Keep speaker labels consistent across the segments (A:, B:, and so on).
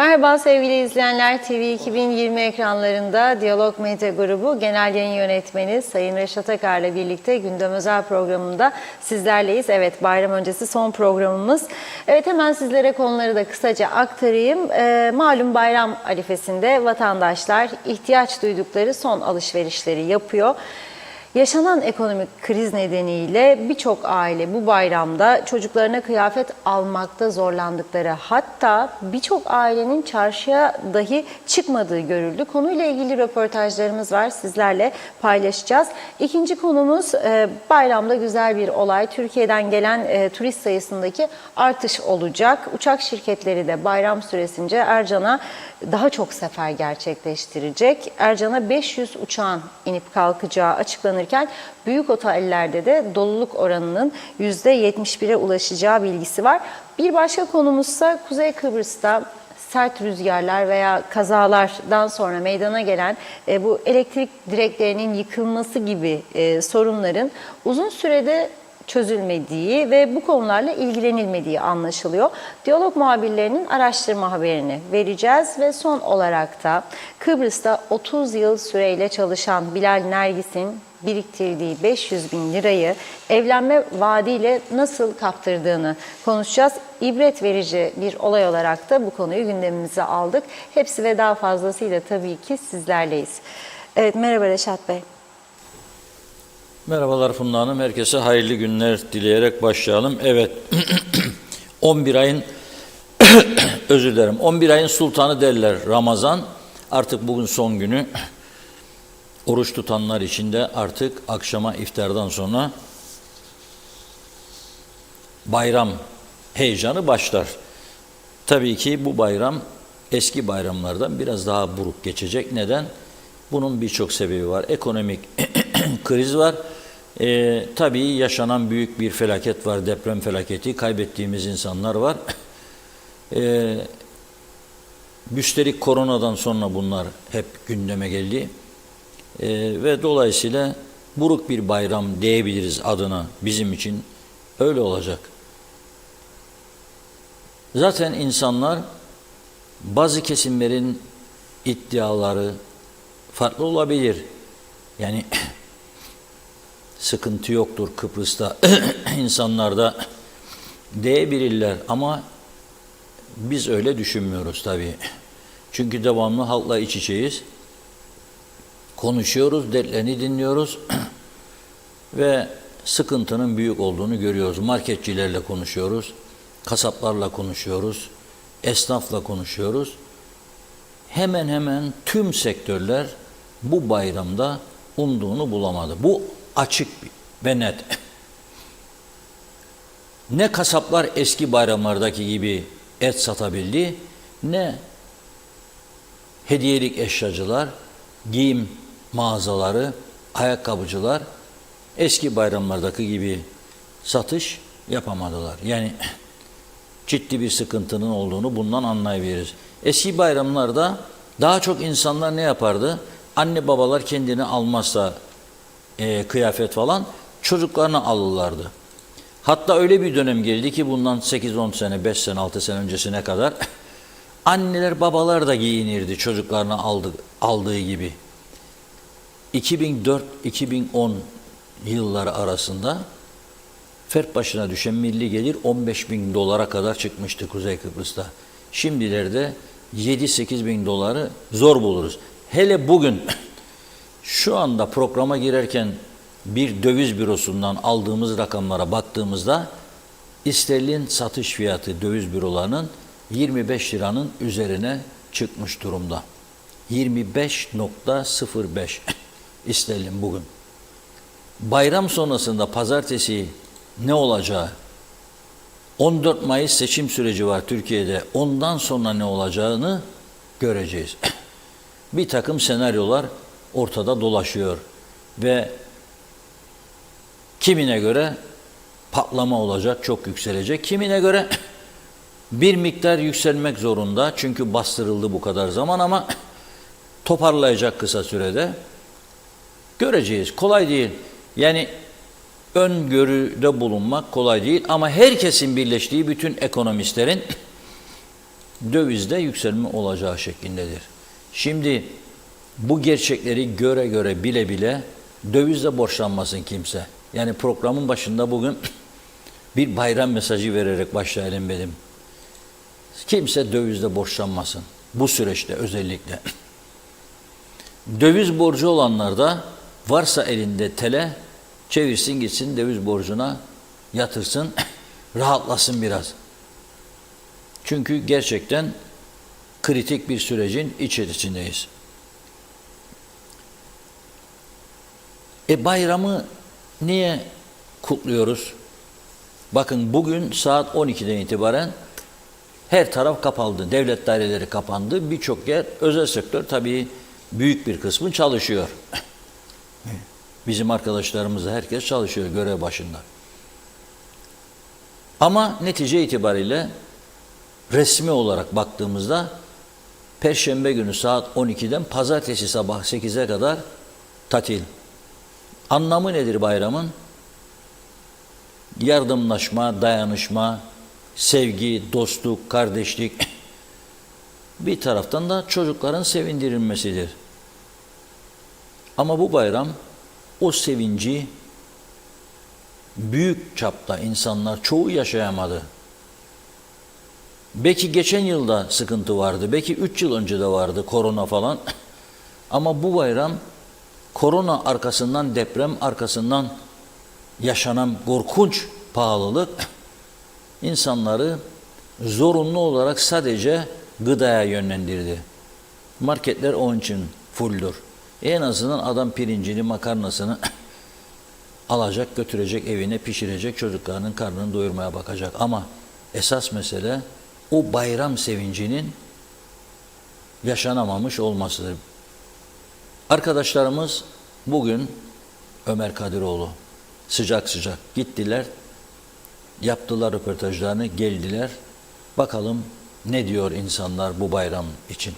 A: Merhaba sevgili izleyenler, TV 2020 ekranlarında Diyalog Medya Grubu Genel Yayın Yönetmeni Sayın Reşat Akar'la birlikte gündem özel programında sizlerleyiz. Evet, bayram öncesi son programımız. Evet, hemen sizlere konuları da kısaca aktarayım. Malum bayram arifesinde vatandaşlar ihtiyaç duydukları son alışverişleri yapıyor. Yaşanan ekonomik kriz nedeniyle birçok aile bu bayramda çocuklarına kıyafet almakta zorlandıkları, hatta birçok ailenin çarşıya dahi çıkmadığı görüldü. Konuyla ilgili röportajlarımız var, sizlerle paylaşacağız. İkinci konumuz bayramda güzel bir olay. Türkiye'den gelen turist sayısındaki artış olacak. Uçak şirketleri de bayram süresince Ercan'a daha çok sefer gerçekleştirecek. Ercan'a 500 uçağın inip kalkacağı açıklanırken büyük otellerde de doluluk oranının %71'e ulaşacağı bilgisi var. Bir başka konumuzsa Kuzey Kıbrıs'ta sert rüzgarlar veya kazalardan sonra meydana gelen bu elektrik direklerinin yıkılması gibi sorunların uzun sürede çözülmediği ve bu konularla ilgilenilmediği anlaşılıyor. Diyalog muhabirlerinin araştırma haberini vereceğiz ve son olarak da Kıbrıs'ta 30 yıl süreyle çalışan Bilal Nergis'in biriktirdiği 500 bin lirayı evlenme vaadiyle nasıl kaptırdığını konuşacağız. İbret verici bir olay olarak da bu konuyu gündemimize aldık. Hepsi ve daha fazlasıyla tabii ki sizlerleyiz. Evet, merhaba Reşat Bey.
B: Merhabalar Funda Hanım. Herkese hayırlı günler dileyerek başlayalım. Evet, 11 ayın özür dilerim. 11 ayın sultanı derler Ramazan. Artık bugün son günü. Oruç tutanlar için de artık akşama iftardan sonra bayram heyecanı başlar. Tabii ki bu bayram eski bayramlardan biraz daha buruk geçecek. Neden? Bunun birçok sebebi var. Ekonomik kriz var. Tabii yaşanan büyük bir felaket var. Deprem felaketi. Kaybettiğimiz insanlar var. Üstelik koronadan sonra bunlar hep gündeme geldi. Ve dolayısıyla buruk bir bayram diyebiliriz adına, bizim için öyle olacak. Zaten insanlar, bazı kesimlerin iddiaları farklı olabilir. Yani sıkıntı yoktur Kıbrıs'ta insanlarda diyebilirler ama biz öyle düşünmüyoruz tabii. Çünkü devamlı halkla iç içeyiz. Konuşuyoruz, dertlerini dinliyoruz ve sıkıntının büyük olduğunu görüyoruz. Marketçilerle konuşuyoruz, kasaplarla konuşuyoruz, esnafla konuşuyoruz. Hemen hemen tüm sektörler bu bayramda umduğunu bulamadı. Bu açık ve net. Ne kasaplar eski bayramlardaki gibi et satabildi, ne hediyelik eşyacılar, giyim mağazaları, ayakkabıcılar eski bayramlardaki gibi satış yapamadılar. Yani ciddi bir sıkıntının olduğunu bundan anlayabiliriz. Eski bayramlarda daha çok insanlar ne yapardı? Anne babalar kendini almazsa kıyafet falan çocuklarına alırlardı. Hatta öyle bir dönem geldi ki bundan 8-10 sene, 5 sene, 6 sene öncesine kadar anneler babalar da giyinirdi çocuklarına aldığı gibi. 2004-2010 yılları arasında fert başına düşen milli gelir 15 bin dolara kadar çıkmıştı Kuzey Kıbrıs'ta. Şimdilerde 7-8 bin doları zor buluruz. Hele bugün şu anda programa girerken bir döviz bürosundan aldığımız rakamlara baktığımızda sterlin satış fiyatı döviz bürolarının 25 liranın üzerine çıkmış durumda. 25.05 sterlin bugün. Bayram sonrasında pazartesi ne olacağı, 14 Mayıs seçim süreci var Türkiye'de. Ondan sonra ne olacağını göreceğiz. Bir takım senaryolar ortada dolaşıyor ve kimine göre patlama olacak, çok yükselecek. Kimine göre bir miktar yükselmek zorunda çünkü bastırıldı bu kadar zaman ama toparlayacak kısa sürede. Göreceğiz. Kolay değil. Yani öngörüde bulunmak kolay değil ama herkesin birleştiği, bütün ekonomistlerin dövizde yükselme olacağı şeklindedir. Şimdi bu gerçekleri göre göre bile bile dövizle borçlanmasın kimse. Yani programın başında bugün bir bayram mesajı vererek başlayalım dedim. Kimse dövizle borçlanmasın. Bu süreçte özellikle. Döviz borcu olanlar da varsa elinde tele çevirsin gitsin döviz borcuna yatırsın, rahatlasın biraz. Çünkü gerçekten kritik bir sürecin içerisindeyiz. Bayramı niye kutluyoruz? Bakın bugün saat 12'den itibaren her taraf kapandı. Devlet daireleri kapandı. Birçok yer, özel sektör tabii büyük bir kısmı çalışıyor. Bizim arkadaşlarımız da herkes çalışıyor görev başında. Ama netice itibariyle resmi olarak baktığımızda Perşembe günü saat 12'den Pazartesi sabah 8'e kadar tatil. Anlamı nedir bayramın? Yardımlaşma, dayanışma, sevgi, dostluk, kardeşlik. Bir taraftan da çocukların sevindirilmesidir. Ama bu bayram o sevinci büyük çapta insanlar çoğu yaşayamadı. Belki geçen yılda sıkıntı vardı, belki 3 yıl önce de vardı korona falan. Ama bu bayram korona arkasından deprem, arkasından yaşanan korkunç pahalılık insanları zorunlu olarak sadece gıdaya yönlendirdi. Marketler onun için fulldur. En azından adam pirincini, makarnasını alacak, götürecek evine, pişirecek, çocuklarının karnını doyurmaya bakacak. Ama esas mesele o bayram sevincinin yaşanamamış olmasıdır. Arkadaşlarımız bugün Ömer Kadiroğlu sıcak sıcak gittiler, yaptılar röportajlarını, geldiler. Bakalım ne diyor insanlar bu bayram için.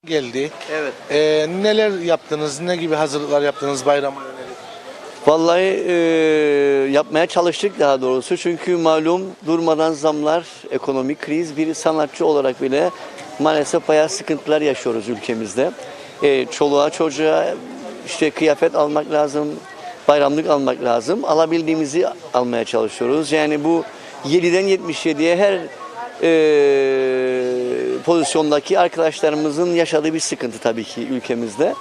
C: Geldi.
D: Evet.
C: Neler yaptınız? Ne gibi hazırlıklar yaptınız bayrama yönelik?
D: Vallahi yapmaya çalıştık daha doğrusu. Çünkü malum durmadan zamlar, ekonomik kriz, bir sanatçı olarak bile maalesef bayağı sıkıntılar yaşıyoruz ülkemizde. Çoluğa çocuğa işte kıyafet almak lazım, bayramlık almak lazım. Alabildiğimizi almaya çalışıyoruz. Yani bu 7'den 77'ye her pozisyondaki arkadaşlarımızın yaşadığı bir sıkıntı tabii ki ülkemizde.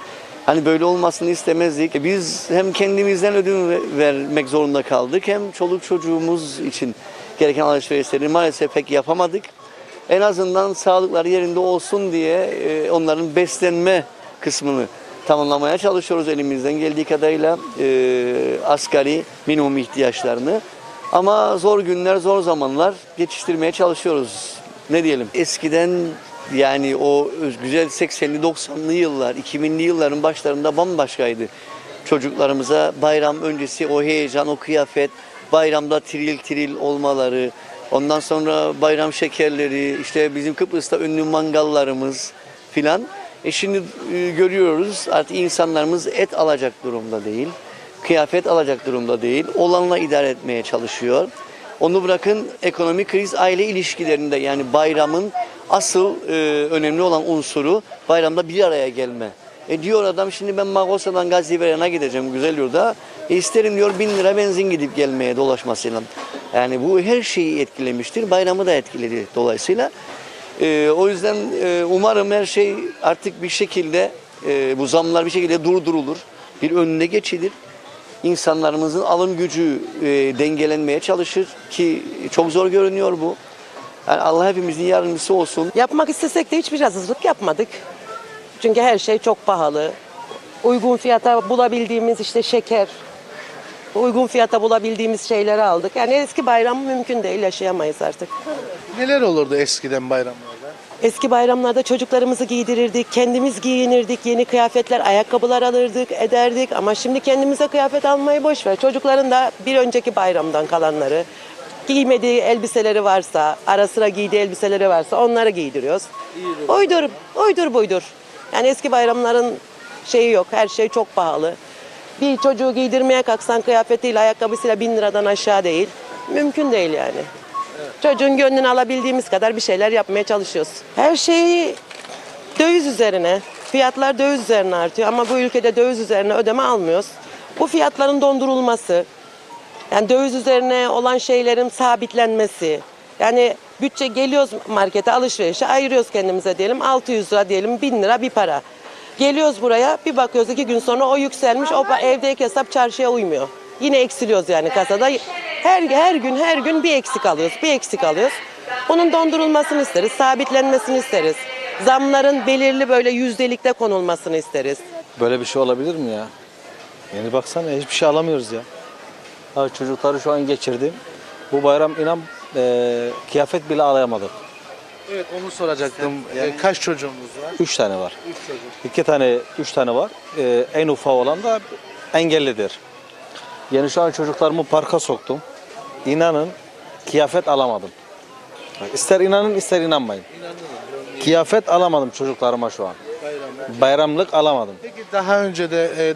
D: Hani böyle olmasını istemezdik. Biz hem kendimizden ödün vermek zorunda kaldık hem çoluk çocuğumuz için gereken alışverişleri maalesef pek yapamadık. En azından sağlıkları yerinde olsun diye onların beslenme kısmını tamamlamaya çalışıyoruz elimizden geldiği kadarıyla asgari minimum ihtiyaçlarını. Ama zor günler, zor zamanlar geçiştirmeye çalışıyoruz. Ne diyelim? Eskiden yani o güzel 80'li 90'lı yıllar, 2000'li yılların başlarında bambaşkaydı. Çocuklarımıza bayram öncesi o heyecan, o kıyafet, bayramda tiril tiril olmaları, ondan sonra bayram şekerleri, işte bizim Kıbrıs'ta ünlü mangallarımız filan. Şimdi görüyoruz artık insanlarımız et alacak durumda değil, kıyafet alacak durumda değil, olanla idare etmeye çalışıyor. Onu bırakın ekonomik kriz aile ilişkilerinde yani bayramın asıl önemli olan unsuru bayramda bir araya gelme. Diyor adam şimdi ben Magosa'dan Gaziveren'e gideceğim güzel yurda. İsterim diyor 1000 lira benzin gidip gelmeye dolaşmasıyla. Yani bu her şeyi etkilemiştir. Bayramı da etkiledi dolayısıyla. O yüzden umarım her şey artık bir şekilde bu zamlar bir şekilde durdurulur. Bir önüne geçilir. İnsanlarımızın alım gücü dengelenmeye çalışır ki çok zor görünüyor bu. Yani Allah hepimizin yardımcısı olsun.
E: Yapmak istesek de hiçbir hazırlık yapmadık. Çünkü her şey çok pahalı. Uygun fiyata bulabildiğimiz işte şeker, uygun fiyata bulabildiğimiz şeyleri aldık. Yani eski bayram mümkün değil, yaşayamayız artık.
C: Neler olurdu eskiden bayramlarda?
E: Eski bayramlarda çocuklarımızı giydirirdik, kendimiz giyinirdik, yeni kıyafetler, ayakkabılar alırdık, ederdik. Ama şimdi kendimize kıyafet almayı boş ver. Çocukların da bir önceki bayramdan kalanları, giymediği elbiseleri varsa, ara sıra giydiği elbiseleri varsa onları giydiriyoruz. Uydur buydur. Yani eski bayramların şeyi yok, her şey çok pahalı. Bir çocuğu giydirmeye kalksan kıyafetiyle, ayakkabısıyla 1000 liradan aşağı değil. Mümkün değil yani. Çocuğun gönlünü alabildiğimiz kadar bir şeyler yapmaya çalışıyoruz. Her şeyi döviz üzerine, fiyatlar döviz üzerine artıyor ama bu ülkede döviz üzerine ödeme almıyoruz. Bu fiyatların dondurulması, yani döviz üzerine olan şeylerin sabitlenmesi, yani bütçe geliyoruz markete alışverişe ayırıyoruz kendimize diyelim 600 lira diyelim 1000 lira bir para. Geliyoruz buraya bir bakıyoruz 2 gün sonra o yükselmiş o evdeki hesap çarşıya uymuyor. Yine eksiliyoruz yani kasada. Her gün bir eksik alıyoruz. Bunun dondurulmasını isteriz, sabitlenmesini isteriz. Zamların belirli böyle yüzdelikte konulmasını isteriz.
F: Böyle bir şey olabilir mi ya? Yani baksana hiçbir şey alamıyoruz ya. Ha, çocukları şu an geçirdim. Bu bayram inan kıyafet bile alamadık.
C: Evet onu soracaktım. Kaç çocuğunuz var?
F: 3 tane var.
C: 3 çocuk.
F: 2 tane, 3 tane var. En ufak olan da engellidir. Yani şu an çocuklarımı parka soktum. İnanın kıyafet alamadım. İster inanın ister inanmayın. Kıyafet alamadım çocuklarıma şu an. Bayramlık alamadım.
C: Peki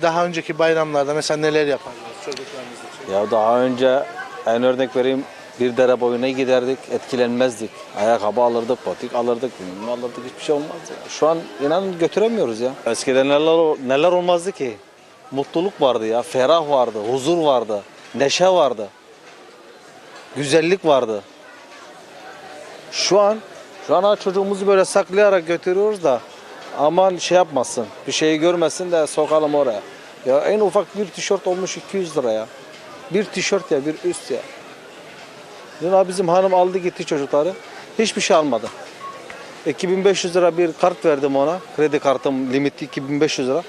C: daha önceki bayramlarda mesela neler yapardınız çocuklarınız için?
F: Ya daha önce en örnek vereyim bir dere boyuna giderdik, etkilenmezdik. Ayakkabı alırdık, patik alırdık, bilmem alırdık hiçbir şey olmazdı. Şu an inanın götüremiyoruz ya. Eskiden neler olmazdı ki? Mutluluk vardı ya, ferah vardı, huzur vardı, neşe vardı. Güzellik vardı. Şu an çocuğumuzu böyle saklayarak götürüyoruz da aman şey yapmasın, bir şeyi görmesin de sokalım oraya. Ya en ufak bir tişört olmuş 200 lira ya. Bir tişört ya, bir üst ya. Dün bizim hanım aldı gitti çocukları. Hiçbir şey almadı. 2500 lira bir kart verdim ona. Kredi kartım limiti 2500 lira.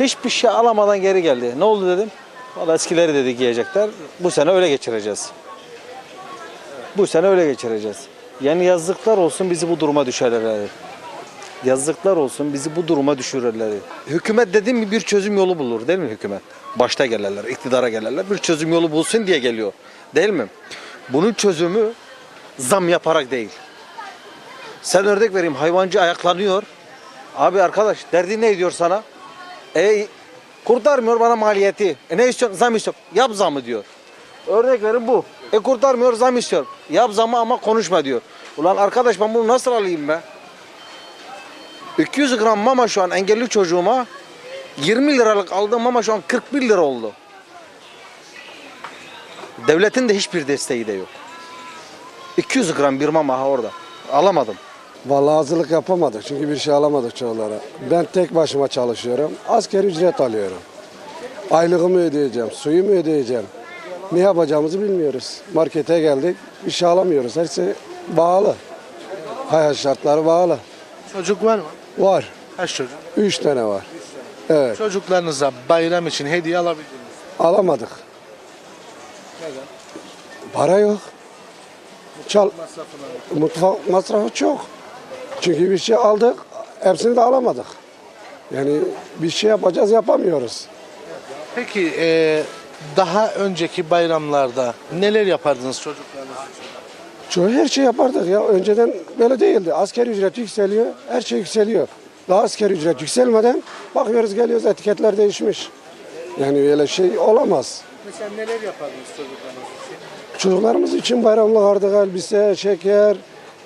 F: Hiçbir şey alamadan geri geldi. Ne oldu dedim. Vallahi eskileri dedi giyecekler. Bu sene öyle geçireceğiz. Bu sene öyle geçireceğiz. Yani yazıklar olsun bizi bu duruma düşürürler. Yazıklar olsun bizi bu duruma düşürürler. Hükümet dediğim gibi bir çözüm yolu bulur değil mi hükümet? Başta gelirler, iktidara gelirler. Bir çözüm yolu bulsun diye geliyor. Değil mi? Bunun çözümü zam yaparak değil. Sen örnek vereyim hayvancı ayaklanıyor. Abi arkadaş derdi ne ediyor sana? Kurtarmıyor bana maliyeti. Ne istiyorsun? Zam istiyor. Yap zamı diyor. Örnek verin bu. Kurtarmıyor zam istiyor. Yap zamı ama konuşma diyor. Ulan arkadaş ben bunu nasıl alayım be? 200 gram mama şu an engelli çocuğuma 20 liralık aldığım mama şu an 41 lira oldu. Devletin de hiçbir desteği de yok. 200 gram bir mama orada. Alamadım.
G: Vallahi hazırlık yapamadık çünkü bir şey alamadık çocuklara. Ben tek başıma çalışıyorum. Asgari ücret alıyorum. Aylığımı ödeyeceğim, suyumu ödeyeceğim. Ne yapacağımızı bilmiyoruz. Markete geldik, bir şey alamıyoruz. Her şey bağlı. Hayat şartları bağlı.
C: Çocuk var mı?
G: Var.
C: Kaç çocuk?
G: 3 tane var. Evet.
C: Çocuklarınıza bayram için hediye alabildiniz mi?
G: Alamadık.
C: Neden?
G: Para yok.
C: Masrafına.
G: Mutfak masrafı çok. Çünkü bir şey aldık, hepsini de alamadık. Yani bir şey yapacağız, yapamıyoruz.
C: Peki daha önceki bayramlarda neler yapardınız çocuklarınız için?
G: Çoğu her şey yapardık ya. Önceden böyle değildi. Asgari ücret yükseliyor, her şey yükseliyor. Daha asgari ücret yükselmeden bakıyoruz geliyoruz etiketler değişmiş. Yani öyle şey olamaz.
C: Mesela neler yapardınız çocuklarınız için?
G: Çocuklarımız için bayramlık artık elbise, şeker,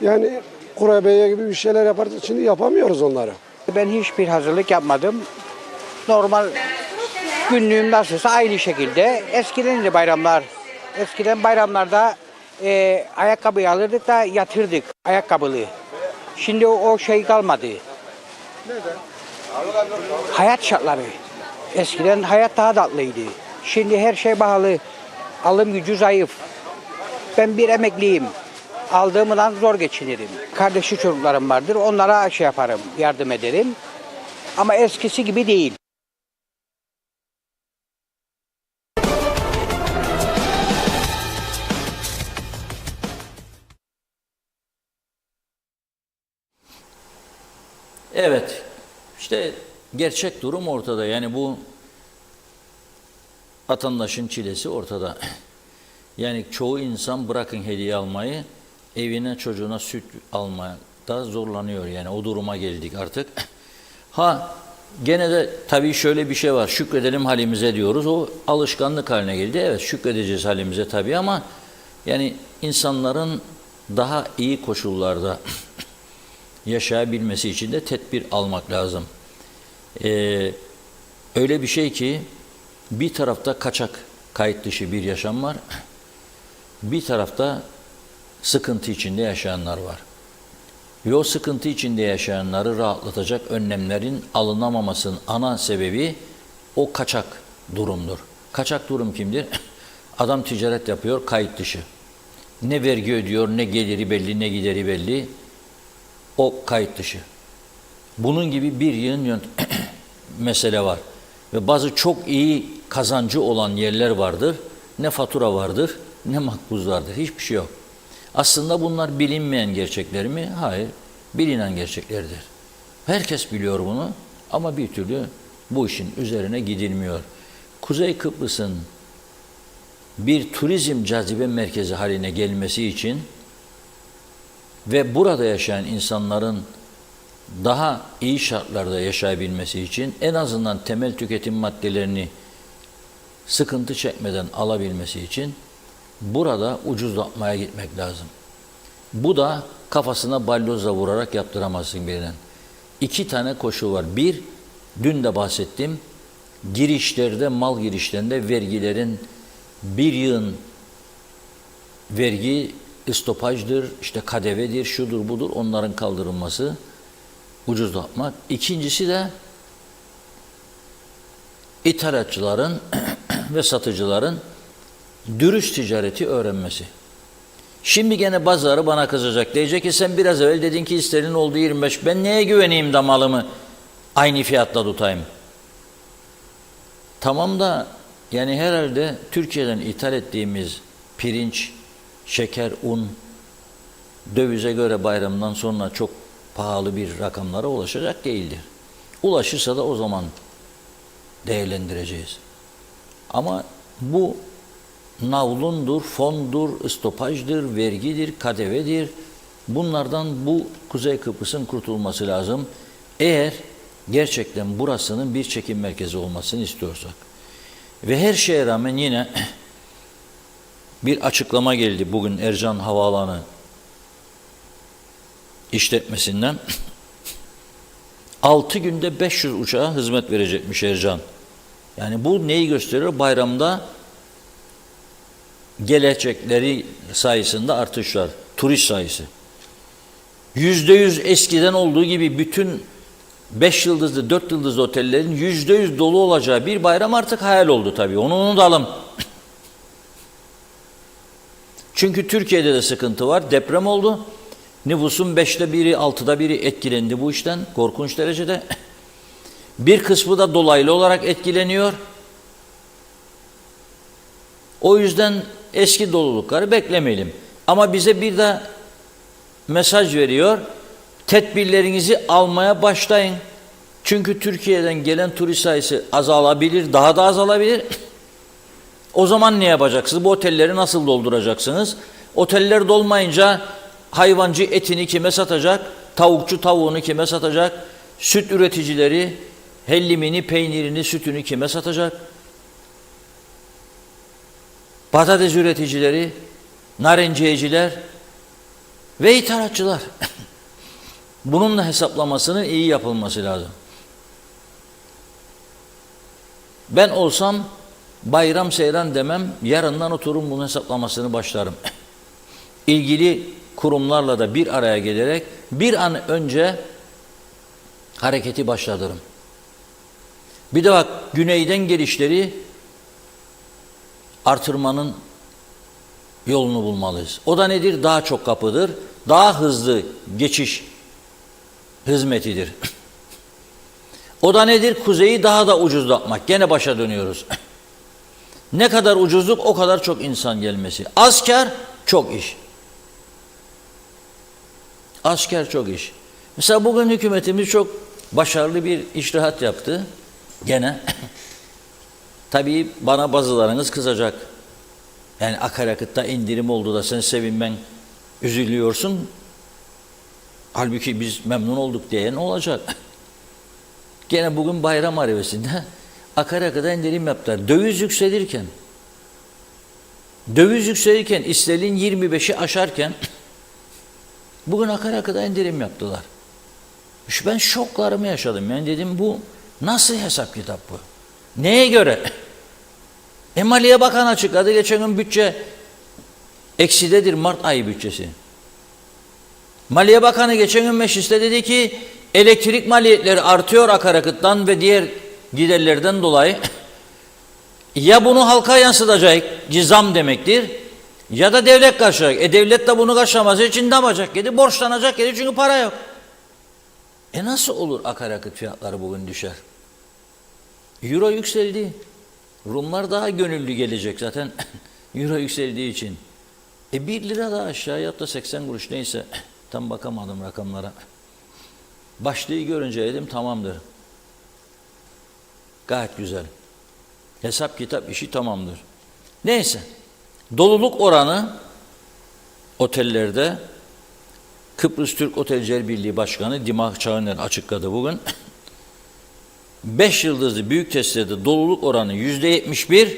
G: yani kurabiye gibi bir şeyler yapardık. Şimdi yapamıyoruz onları.
H: Ben hiçbir hazırlık yapmadım. Normal günlüğüm nasılsa aynı şekilde. Eskiden bayramlarda ayakkabıyı alırdık da yatırdık ayakkabılı. Şimdi o şey kalmadı.
C: Neden?
H: Hayat şartları. Eskiden hayat daha tatlıydı. Şimdi her şey pahalı. Alım gücü zayıf. Ben bir emekliyim. Aldığımdan zor geçinirim. Kardeşi çocuklarım vardır. Onlara şey yaparım, yardım ederim. Ama eskisi gibi değil.
B: Evet, işte gerçek durum ortada. Yani bu vatandaşın çilesi ortada. Yani çoğu insan bırakın hediye almayı, evine çocuğuna süt almada zorlanıyor. Yani o duruma geldik artık. Ha gene de tabii şöyle bir şey var. Şükredelim halimize diyoruz. O alışkanlık haline geldi. Evet şükredeceğiz halimize tabii ama yani insanların daha iyi koşullarda yaşayabilmesi için de tedbir almak lazım. Öyle bir şey ki bir tarafta kaçak, kayıt dışı bir yaşam var. Bir tarafta sıkıntı içinde yaşayanlar var. Ve o sıkıntı içinde yaşayanları rahatlatacak önlemlerin alınamamasının ana sebebi o kaçak durumdur. Kaçak durum kimdir? Adam ticaret yapıyor, kayıt dışı. Ne vergi ödüyor, ne geliri belli, ne gideri belli. O kayıt dışı. Bunun gibi bir yığın mesele var. Ve bazı çok iyi kazancı olan yerler vardır. Ne fatura vardır, ne makbuz vardır. Hiçbir şey yok. Aslında bunlar bilinmeyen gerçekler mi? Hayır. Bilinen gerçeklerdir. Herkes biliyor bunu ama bir türlü bu işin üzerine gidilmiyor. Kuzey Kıbrıs'ın bir turizm cazibe merkezi haline gelmesi için ve burada yaşayan insanların daha iyi şartlarda yaşayabilmesi için en azından temel tüketim maddelerini sıkıntı çekmeden alabilmesi için burada ucuzlatmaya gitmek lazım. Bu da kafasına balyozla vurarak yaptıramazsın birinin. 2 tane koşul var. Bir, dün de bahsettim, girişlerde, mal girişlerinde vergilerin bir yığın vergi stopajdır, işte KDV'dir, şudur budur, onların kaldırılması, ucuzlatmak. İkincisi de ithalatçıların ve satıcıların dürüst ticareti öğrenmesi. Şimdi gene bazıları bana kızacak. Diyecek ki sen biraz evvel dedin ki isterin olduğu 25. Ben neye güveneyim de malımı aynı fiyatla tutayım? Tamam da yani herhalde Türkiye'den ithal ettiğimiz pirinç, şeker, un dövize göre bayramdan sonra çok pahalı bir rakamlara ulaşacak değildir. Ulaşırsa da o zaman değerlendireceğiz. Ama bu navlundur, fondur, stopajdır, vergidir, KDV'dir. Bunlardan bu Kuzey Kıbrıs'ın kurtulması lazım. Eğer gerçekten burasının bir çekim merkezi olmasını istiyorsak. Ve her şeye rağmen yine bir açıklama geldi bugün Ercan Havaalanı işletmesinden. 6 günde 500 uçağa hizmet verecekmiş Ercan. Yani bu neyi gösteriyor? Bayramda gelecekleri sayısında artışlar, turist sayısı. %100 eskiden olduğu gibi bütün 5 yıldızlı, 4 yıldızlı otellerin %100 dolu olacağı bir bayram artık hayal oldu tabii. Onu unutalım. Çünkü Türkiye'de de sıkıntı var. Deprem oldu. Nüfusun 5'te 1'i, 6'da 1'i etkilendi bu işten. Korkunç derecede. Bir kısmı da dolaylı olarak etkileniyor. O yüzden eski dolulukları beklemeyelim. Ama bize bir de mesaj veriyor. Tedbirlerinizi almaya başlayın. Çünkü Türkiye'den gelen turist sayısı azalabilir, daha da azalabilir. O zaman ne yapacaksınız? Bu otelleri nasıl dolduracaksınız? Oteller dolmayınca hayvancı etini kime satacak? Tavukçu tavuğunu kime satacak? Süt üreticileri hellimini, peynirini, sütünü kime satacak? Patates üreticileri, narenciyeciler ve ithalatçılar. Bunun da hesaplamasının iyi yapılması lazım. Ben olsam bayram seyran demem, yarından oturum bunun hesaplamasını başlarım. İlgili kurumlarla da bir araya gelerek bir an önce hareketi başlatırım. Bir de bak güneyden gelişleri artırmanın yolunu bulmalıyız. O da nedir? Daha çok kapıdır. Daha hızlı geçiş hizmetidir. O da nedir? Kuzeyi daha da ucuzlatmak. Gene başa dönüyoruz. Ne kadar ucuzluk o kadar çok insan gelmesi. Az kar, çok iş. Az kar, çok iş. Mesela bugün hükümetimiz çok başarılı bir icraat yaptı. Gene. Tabii bana bazılarınız kızacak. Yani akaryakıtta indirim oldu da sen sevinmen üzülüyorsun. Halbuki biz memnun olduk diye ne olacak? Gene bugün bayram arifesinde akaryakıta indirim yaptılar. Döviz yükselirken, İsrail'in 25'i aşarken Bugün akaryakıta indirim yaptılar. Ben şoklarımı yaşadım. Yani dedim bu nasıl hesap kitap bu? Neye göre? Maliye Bakanı açıkladı. Geçen gün bütçe eksidedir, Mart ayı bütçesi. Maliye Bakanı geçen gün mecliste dedi ki elektrik maliyetleri artıyor akaryakıttan ve diğer giderlerden dolayı. Ya bunu halka yansıtacak, zam demektir, ya da devlet karşılayacak. Devlet de bunu karşılaması için ne yapacak dedi? Borçlanacak dedi çünkü para yok. Nasıl olur akaryakıt fiyatları bugün düşer? Euro yükseldi. Rumlar daha gönüllü gelecek zaten Euro yükseldiği için. 1 lira daha aşağı ya da 80 kuruş neyse. Tam bakamadım rakamlara. Başlığı görünce dedim tamamdır. Gayet güzel. Hesap kitap işi tamamdır. Neyse. Doluluk oranı otellerde Kıbrıs Türk Otelciler Birliği Başkanı Dimah Çağıner açıkladı bugün. 5 yıldızlı büyük testlerde doluluk oranı %71,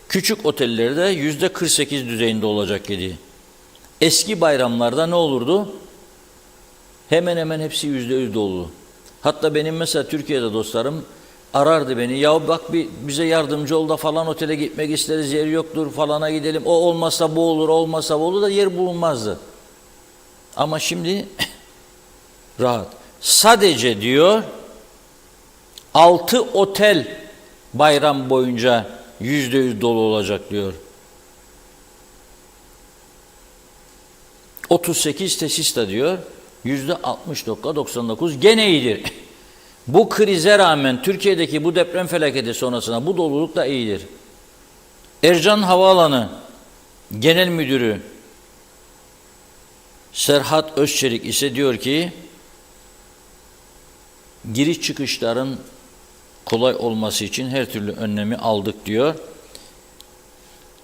B: küçük otellerde %48 düzeyinde olacak dedi. Eski bayramlarda ne olurdu? Hemen hemen hepsi %100 dolu. Hatta benim mesela Türkiye'de dostlarım arardı beni. Ya bak bize yardımcı ol da falan otele gitmek isteriz, yer yoktur falana gidelim. O olmazsa bu olur, olmazsa bu olur da yer bulunmazdı. Ama şimdi rahat. Sadece diyor 6 otel bayram boyunca %100 dolu olacak diyor. 38 tesis de diyor %60.99 gene iyidir. Bu krize rağmen Türkiye'deki bu deprem felaketi sonrasında bu doluluk da iyidir. Ercan Havaalanı Genel Müdürü Serhat Özçelik ise diyor ki giriş çıkışların kolay olması için her türlü önlemi aldık diyor.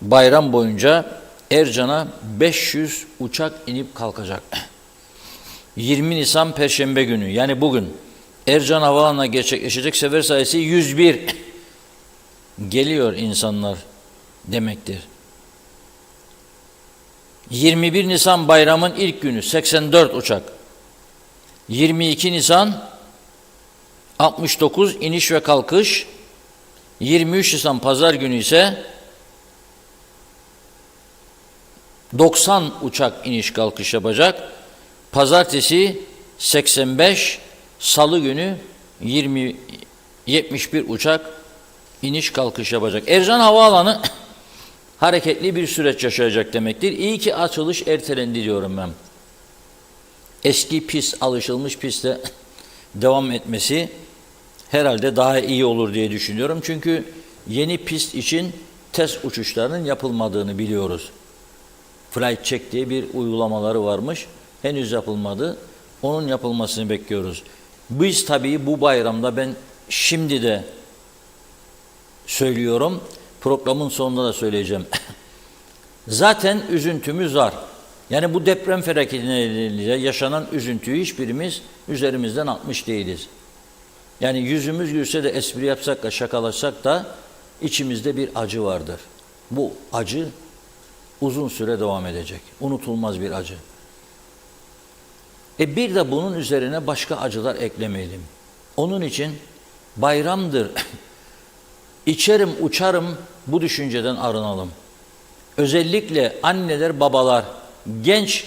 B: Bayram boyunca Ercan'a 500 uçak inip kalkacak. 20 Nisan Perşembe günü yani bugün Ercan Havaalanı'na gerçekleşecek sefer sayısı 101. Geliyor insanlar demektir. 21 Nisan bayramın ilk günü 84 uçak. 22 Nisan 69 iniş ve kalkış. 23 Nisan pazar günü ise 90 uçak iniş kalkış yapacak. Pazartesi 85, salı günü 71 uçak iniş kalkış yapacak. Ercan Havaalanı hareketli bir süreç yaşayacak demektir. İyi ki açılış ertelendi diyorum ben. Eski pist, alışılmış pistte devam etmesi herhalde daha iyi olur diye düşünüyorum. Çünkü yeni pist için test uçuşlarının yapılmadığını biliyoruz. Flight Check diye bir uygulamaları varmış. Henüz yapılmadı. Onun yapılmasını bekliyoruz. Biz tabii bu bayramda ben şimdi de söylüyorum. Programın sonunda da söyleyeceğim. Zaten üzüntümüz var. Yani bu deprem felaketiyle yaşanan üzüntüyü hiçbirimiz üzerimizden atmış değiliz. Yani yüzümüz gülse de espri yapsak da şakalaşsak da içimizde bir acı vardır. Bu acı uzun süre devam edecek. Unutulmaz bir acı. Bir de bunun üzerine başka acılar eklemeyelim. Onun için bayramdır, içerim uçarım bu düşünceden arınalım. Özellikle anneler, babalar, genç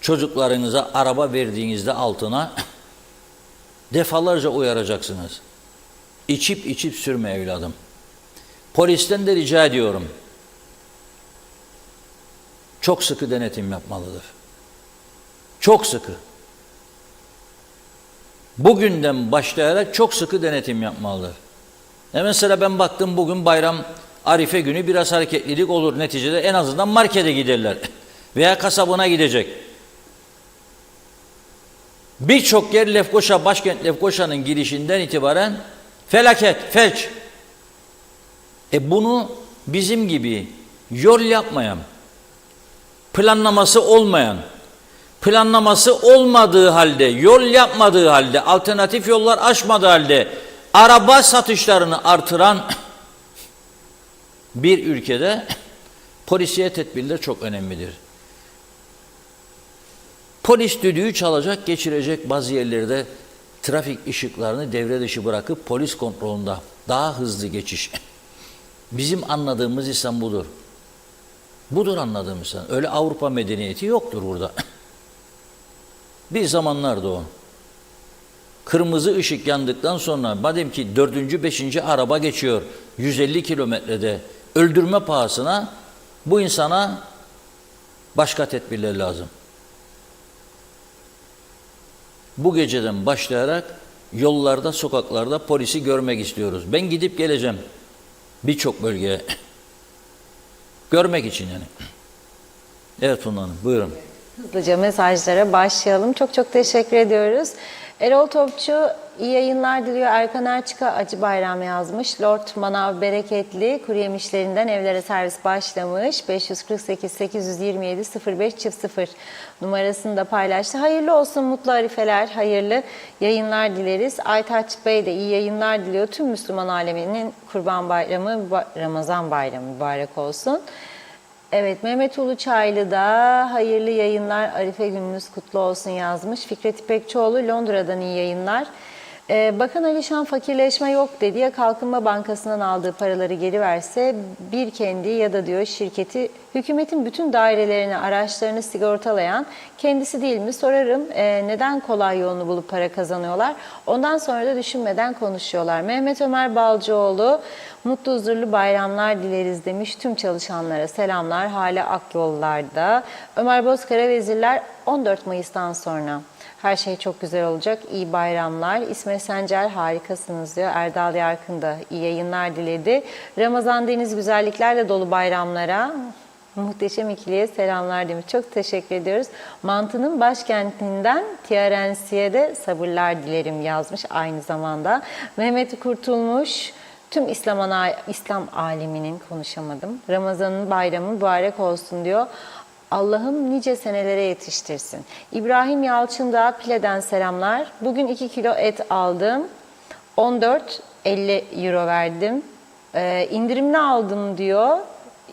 B: çocuklarınıza araba verdiğinizde altına defalarca uyaracaksınız. İçip içip sürme evladım. Polisten de rica ediyorum. Çok sıkı denetim yapmalıdır. Çok sıkı. Bugünden başlayarak çok sıkı denetim yapmalıdır. Mesela ben baktım bugün bayram Arife günü biraz hareketlilik olur. Neticede en azından markete giderler. Veya kasabına gidecek. Birçok yer Lefkoşa, başkent Lefkoşa'nın girişinden itibaren felaket, felç. Bunu bizim gibi yol yapmayan, planlaması olmayan, planlaması olmadığı halde, yol yapmadığı halde, alternatif yollar açmadığı halde araba satışlarını artıran bir ülkede polisiye tedbirler çok önemlidir. Polis düdüğü çalacak, geçirecek bazı yerlerde trafik ışıklarını devre dışı bırakıp polis kontrolünde daha hızlı geçiş. Bizim anladığımız İslam budur. Budur anladığımız İslam. Öyle Avrupa medeniyeti yoktur burada. Bir zamanlardı o. Kırmızı ışık yandıktan sonra madem ki 4. 5. araba geçiyor 150 kilometrede öldürme pahasına bu insana başka tedbirler lazım. Bu geceden başlayarak yollarda, sokaklarda polisi görmek istiyoruz. Ben gidip geleceğim birçok bölgeye. Görmek için yani. Evet Funda Hanım, buyurun.
A: Hızlıca mesajlara başlayalım. Çok çok teşekkür ediyoruz. Erol Topçu iyi yayınlar diliyor. Erkan Erçık'a acı bayram yazmış. Lord Manav Bereketli kuru yemişlerinden evlere servis başlamış. 548 827 05 numarasını da paylaştı. Hayırlı olsun, mutlu arifeler, hayırlı yayınlar dileriz. Aytaç Bey de iyi yayınlar diliyor. Tüm Müslüman aleminin Kurban Bayramı, Ramazan Bayramı mübarek olsun. Evet, Mehmet Uluçaylı da hayırlı yayınlar, Arife gününüz kutlu olsun yazmış. Fikret İpekçioğlu Londra'dan iyi yayınlar. Bakan Alişan fakirleşme yok dedi, ya Kalkınma Bankası'ndan aldığı paraları geri verse bir kendi ya da diyor şirketi hükümetin bütün dairelerini, araçlarını sigortalayan kendisi değil mi sorarım, neden kolay yolunu bulup para kazanıyorlar? Ondan sonra da düşünmeden konuşuyorlar. Mehmet Ömer Balcıoğlu mutlu huzurlu bayramlar dileriz demiş, tüm çalışanlara selamlar hala Akyollar'da. Ömer Bozkara vezirler 14 Mayıs'tan sonra. Her şey çok güzel olacak. İyi bayramlar. İsmet Sencer harikasınız diyor. Erdal Yarkın da iyi yayınlar diledi. Ramazan Deniz güzelliklerle dolu bayramlara. Muhteşem ikiliye selamlar demiş. Çok teşekkür ediyoruz. Mantı'nın başkentinden Tiyarensi'ye de sabırlar dilerim yazmış aynı zamanda. Mehmet Kurtulmuş tüm İslam aleminin konuşamadım. Ramazan'ın bayramı mübarek olsun diyor. Allah'ım nice senelere yetiştirsin. İbrahim Yalçın da Pile'den selamlar. Bugün 2 kilo et aldım. 14,50 euro verdim. İndirimli aldım diyor.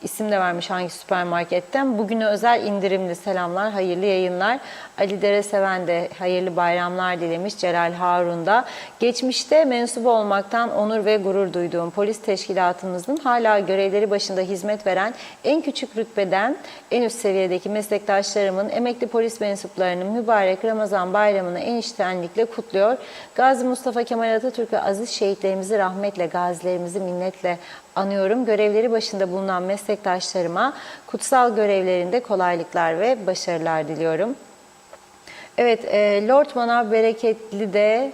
A: İsim de vermiş hangi süpermarketten. Bugüne özel indirimli selamlar, hayırlı yayınlar. Ali Dereseven de hayırlı bayramlar dilemiş. Celal Harun da. Geçmişte mensup olmaktan onur ve gurur duyduğum polis teşkilatımızın hala görevleri başında hizmet veren en küçük rütbeden en üst seviyedeki meslektaşlarımın, emekli polis mensuplarının mübarek Ramazan bayramını en içtenlikle kutluyor. Gazi Mustafa Kemal Atatürk ve aziz şehitlerimizi rahmetle, gazilerimizi minnetle anıyorum. Görevleri başında bulunan meslektaşlarıma kutsal görevlerinde kolaylıklar ve başarılar diliyorum. Evet, Lord Manav Bereketli de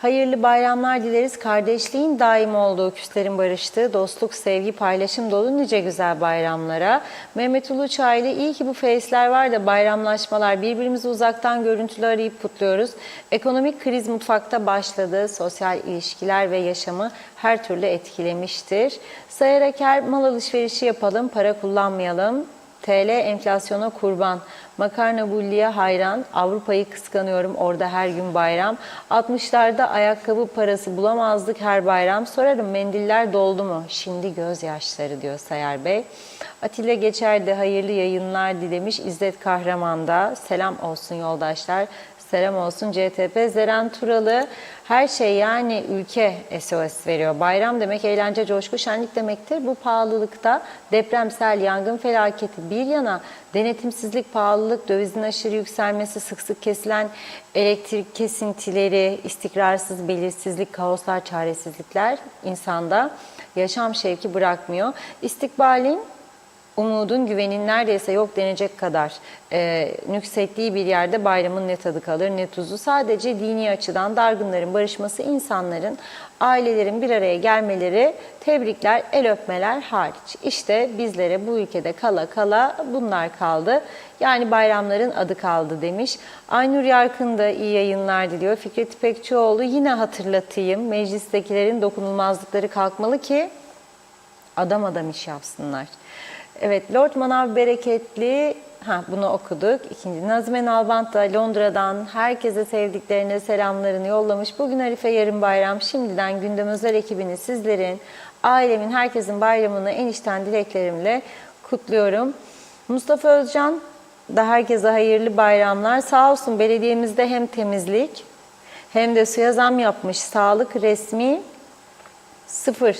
A: hayırlı bayramlar dileriz. Kardeşliğin daim olduğu, küslerin barıştığı, dostluk, sevgi, paylaşım dolu nice güzel bayramlara. Mehmet Uluçaylı, iyi ki bu face'ler var da bayramlaşmalar, birbirimizi uzaktan görüntülü arayıp kutluyoruz. Ekonomik kriz mutfakta başladı. Sosyal ilişkiler ve yaşamı her türlü etkilemiştir. Sayarak her mal alışverişi yapalım, para kullanmayalım. TL enflasyona kurban. Makarna bulliye hayran. Avrupa'yı kıskanıyorum. Orada her gün bayram. 60'larda ayakkabı parası bulamazdık her bayram. Sorarım mendiller doldu mu? Şimdi gözyaşları diyor Sayar Bey. Atilla Geçer de hayırlı yayınlar dilemiş. İzzet Kahraman da selam olsun yoldaşlar. Selam olsun CTP. Zeren Turalı her şey yani ülke SOS veriyor. Bayram demek eğlence, coşku, şenlik demektir. Bu pahalılıkta depremsel yangın felaketi bir yana denetimsizlik, pahalılık, dövizin aşırı yükselmesi, sık sık kesilen elektrik kesintileri, istikrarsız, belirsizlik, kaoslar, çaresizlikler insanda yaşam şevki bırakmıyor. İstikbalin, umudun, güvenin neredeyse yok denecek kadar nüksettiği bir yerde bayramın ne tadı kalır ne tuzu. Sadece dini açıdan dargınların barışması, insanların, ailelerin bir araya gelmeleri, tebrikler, el öpmeler hariç. İşte bizlere bu ülkede kala kala bunlar kaldı. Yani bayramların adı kaldı demiş. Aynur Yarkın da iyi yayınlar diliyor. Fikret İpekçioğlu yine hatırlatayım. Meclistekilerin dokunulmazlıkları kalkmalı ki adam adam iş yapsınlar. Evet, Lord Manav Bereketli, bunu okuduk. İkinci, Nazime Nalbant da Londra'dan herkese sevdiklerine selamlarını yollamış. Bugün Arife, yarın bayram. Şimdiden Gündem Özel ekibini, sizlerin, ailemin, herkesin bayramını en içten dileklerimle kutluyorum. Mustafa Özcan, da herkese hayırlı bayramlar. Sağ olsun belediyemizde hem temizlik hem de suya zam yapmış. Sağlık resmi 0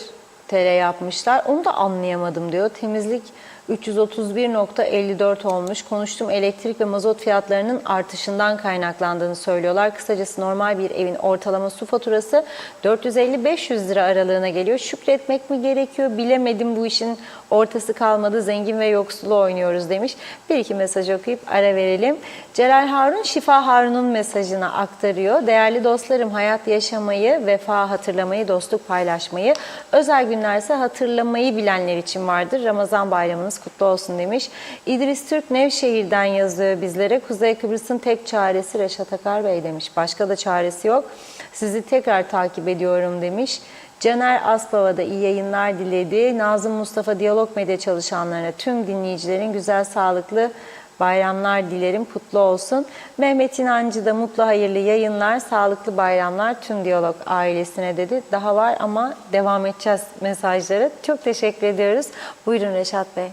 A: TL yapmışlar. Onu da anlayamadım diyor. Temizlik 331,54 olmuş. Konuştum, elektrik ve mazot fiyatlarının artışından kaynaklandığını söylüyorlar. Kısacası normal bir evin ortalama su faturası 450-500 lira aralığına geliyor. Şükretmek mi gerekiyor? Bilemedim, bu işin ortası kalmadı. Zengin ve yoksulu oynuyoruz demiş. Bir iki mesaj okuyup ara verelim. Celal Harun, Şifa Harun'un mesajını aktarıyor. Değerli dostlarım, hayat yaşamayı, vefa hatırlamayı, dostluk paylaşmayı, özel günlerse hatırlamayı bilenler için vardır. Ramazan bayramınız kutlu olsun demiş. İdris Türk Nevşehir'den yazıyor bizlere. Kuzey Kıbrıs'ın tek çaresi Reşat Akar Bey demiş. Başka da çaresi yok. Sizi tekrar takip ediyorum demiş. Caner Aspava da iyi yayınlar diledi. Nazım Mustafa Diyalog Medya çalışanlarına, tüm dinleyicilerin güzel, sağlıklı bayramlar dilerim, kutlu olsun. Mehmet İnancı da mutlu, hayırlı yayınlar, sağlıklı bayramlar tüm Diyalog ailesine dedi. Daha var ama devam edeceğiz mesajları. Çok teşekkür ediyoruz. Buyurun Reşat Bey.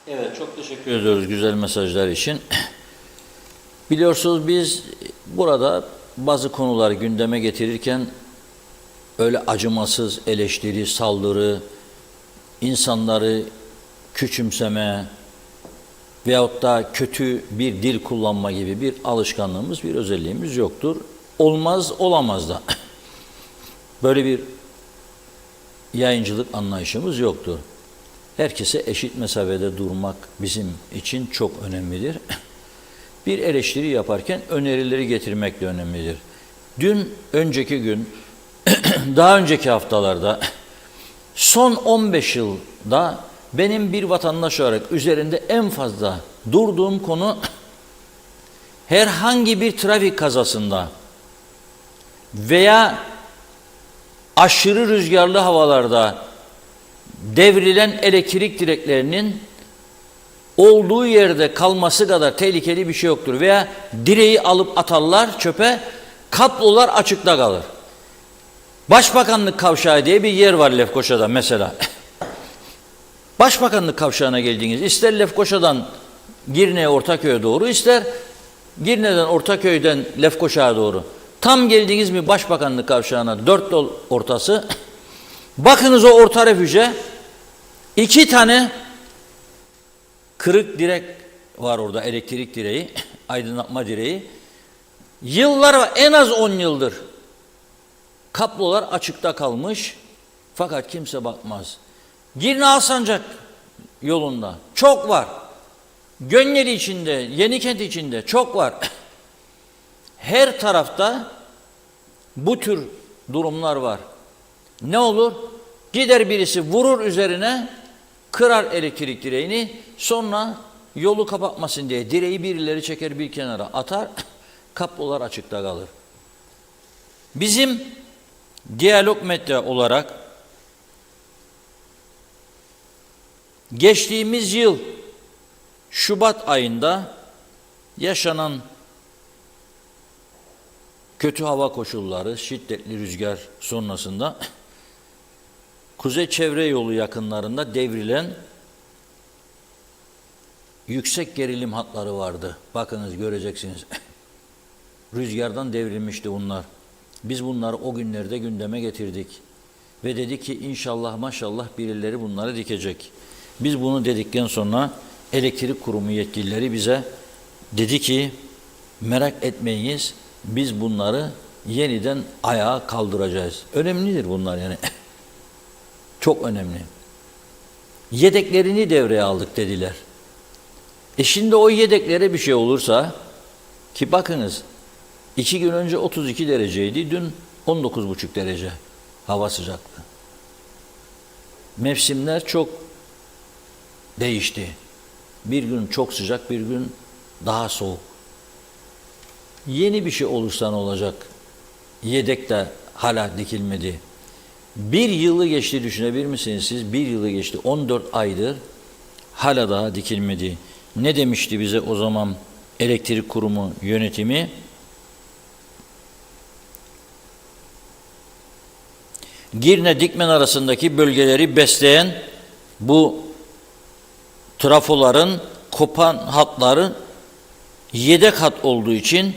B: Evet, çok teşekkür ediyoruz güzel mesajlar için. Biliyorsunuz biz burada bazı konuları gündeme getirirken öyle acımasız eleştiri, saldırı, insanları küçümseme veyahut da kötü bir dil kullanma gibi bir alışkanlığımız, bir özelliğimiz yoktur. Olmaz, olamaz da. Böyle bir yayıncılık anlayışımız yoktur. Herkese eşit mesafede durmak bizim için çok önemlidir. Bir eleştiri yaparken önerileri getirmek de önemlidir. Dün, önceki gün, daha önceki haftalarda, son 15 yılda benim bir vatandaş olarak üzerinde en fazla durduğum konu herhangi bir trafik kazasında veya aşırı rüzgarlı havalarda devrilen elektrik direklerinin olduğu yerde kalması kadar tehlikeli bir şey yoktur. Veya direği alıp atarlar çöpe, kablolar açıkta kalır. Başbakanlık Kavşağı diye bir yer var Lefkoşa'da mesela. Başbakanlık Kavşağı'na geldiğiniz, ister Lefkoşa'dan Girne'ye, Ortaköy'e doğru, ister Girne'den, Ortaköy'den Lefkoşa'ya doğru. Tam geldiğiniz mi Başbakanlık Kavşağı'na, 4 yol ortası, bakınız o orta refüje, 2 tane kırık direk var orada, elektrik direği, aydınlatma direği. Yıllar var, en az 10 yıldır. Kablolar açıkta kalmış fakat kimse bakmaz. Girne Alsancak yolunda çok var. Gönyeli içinde, Yenikent içinde çok var. Her tarafta bu tür durumlar var. Ne olur? Gider birisi vurur üzerine, kırar elektrik direğini, sonra yolu kapatmasın diye direği birileri çeker bir kenara atar, kablolar açıkta kalır. Bizim Diyalog Medya olarak geçtiğimiz yıl Şubat ayında yaşanan kötü hava koşulları, şiddetli rüzgar sonrasında Kuzey Çevre Yolu yakınlarında devrilen yüksek gerilim hatları vardı. Bakınız, göreceksiniz. Rüzgardan devrilmişti bunlar. Biz bunları o günlerde gündeme getirdik. Ve dedik ki inşallah maşallah birileri bunları dikecek. Biz bunu dedikten sonra elektrik kurumu yetkilileri bize dedi ki merak etmeyiniz, biz bunları yeniden ayağa kaldıracağız. Önemlidir bunlar yani. Çok önemli. Yedeklerini devreye aldık dediler. Şimdi o yedeklere bir şey olursa, ki bakınız 2 gün önce 32 dereceydi, dün 19,5 derece hava sıcaklığı. Mevsimler çok değişti. Bir gün çok sıcak, bir gün daha soğuk. Yeni bir şey olursa ne olacak? Yedek de hala dikilmedi. 1 yılı geçti, düşünebilir misiniz siz? 1 yılı geçti, 14 aydır hala daha dikilmedi. Ne demişti bize o zaman elektrik kurumu yönetimi? Girne Dikmen arasındaki bölgeleri besleyen bu trafoların, kopan hatların yedek hat olduğu için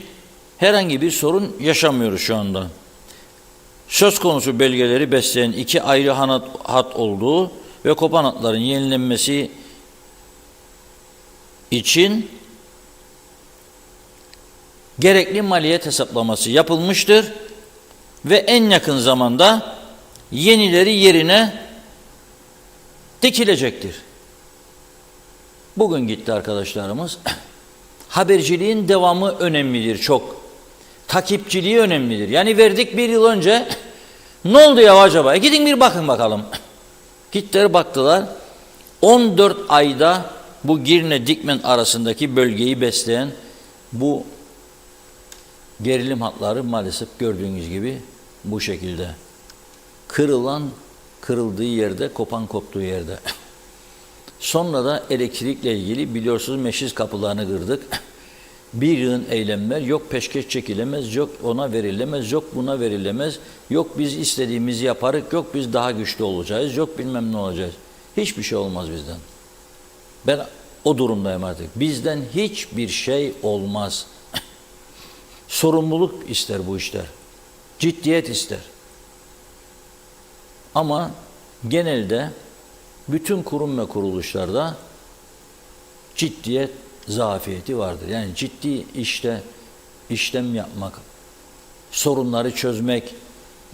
B: herhangi bir sorun yaşamıyoruz şu anda. Söz konusu belgeleri besleyen iki ayrı hat olduğu ve kopan hatların yenilenmesi için gerekli maliyet hesaplaması yapılmıştır ve en yakın zamanda yenileri yerine dikilecektir. Bugün gitti arkadaşlarımız. Haberciliğin devamı önemlidir çok. Takipçiliği önemlidir. Yani verdik bir yıl önce ne oldu ya acaba? Gidin bir bakın bakalım. Gittiler baktılar. 14 ayda bu Girne-Dikmen arasındaki bölgeyi besleyen bu gerilim hatları maalesef gördüğünüz gibi bu şekilde. Kırılan kırıldığı yerde, kopan koptuğu yerde. Sonra da elektrikle ilgili biliyorsunuz meşriz kapılarını kırdık. Bir yığın eylemler, yok peşkeş çekilemez, yok ona verilemez, yok buna verilemez, yok biz istediğimizi yaparız, yok biz daha güçlü olacağız, yok bilmem ne olacağız. Hiçbir şey olmaz bizden. Ben o durumdayım artık. Bizden hiçbir şey olmaz. Sorumluluk ister bu işler. Ciddiyet ister. Ama genelde bütün kurum ve kuruluşlarda ciddiyet zafiyeti vardır. Yani ciddi işlem yapmak, sorunları çözmek,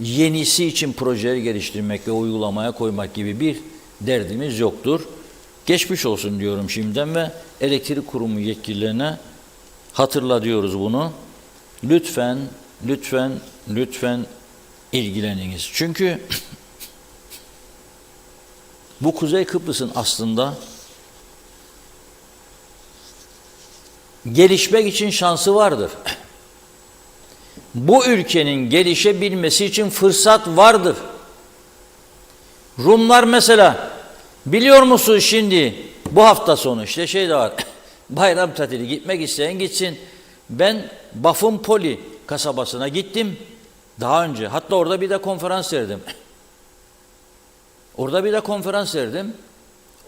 B: yenisi için projeleri geliştirmek ve uygulamaya koymak gibi bir derdimiz yoktur. Geçmiş olsun diyorum şimdiden ve elektrik kurumu yetkililerine hatırla diyoruz bunu. Lütfen, lütfen, lütfen ilgileniniz. Çünkü bu Kuzey Kıbrıs'ın aslında gelişmek için şansı vardır. Bu ülkenin gelişebilmesi için fırsat vardır. Rumlar mesela biliyor musunuz şimdi bu hafta sonu işte şey de var. Bayram tatili gitmek isteyen gitsin. Ben Bafınpoli kasabasına gittim daha önce. Hatta orada bir de konferans verdim.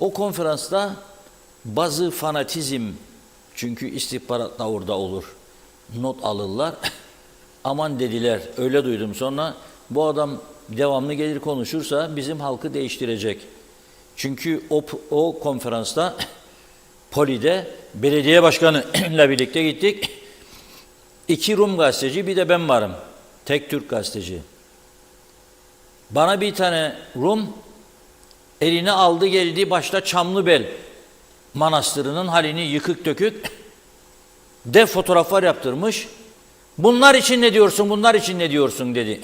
B: O konferansta bazı fanatizm, çünkü istihbarat da orada olur, not alırlar. Aman dediler, öyle duydum sonra, bu adam devamlı gelir konuşursa bizim halkı değiştirecek. Çünkü o konferansta Poli'de belediye başkanı ile birlikte gittik. 2 Rum gazeteci, bir de ben varım. Tek Türk gazeteci. Bana bir tane Rum eline aldı geldi, başta Çamlıbel Manastırı'nın halini yıkık dökük dev fotoğraflar yaptırmış. Bunlar için ne diyorsun, bunlar için ne diyorsun dedi.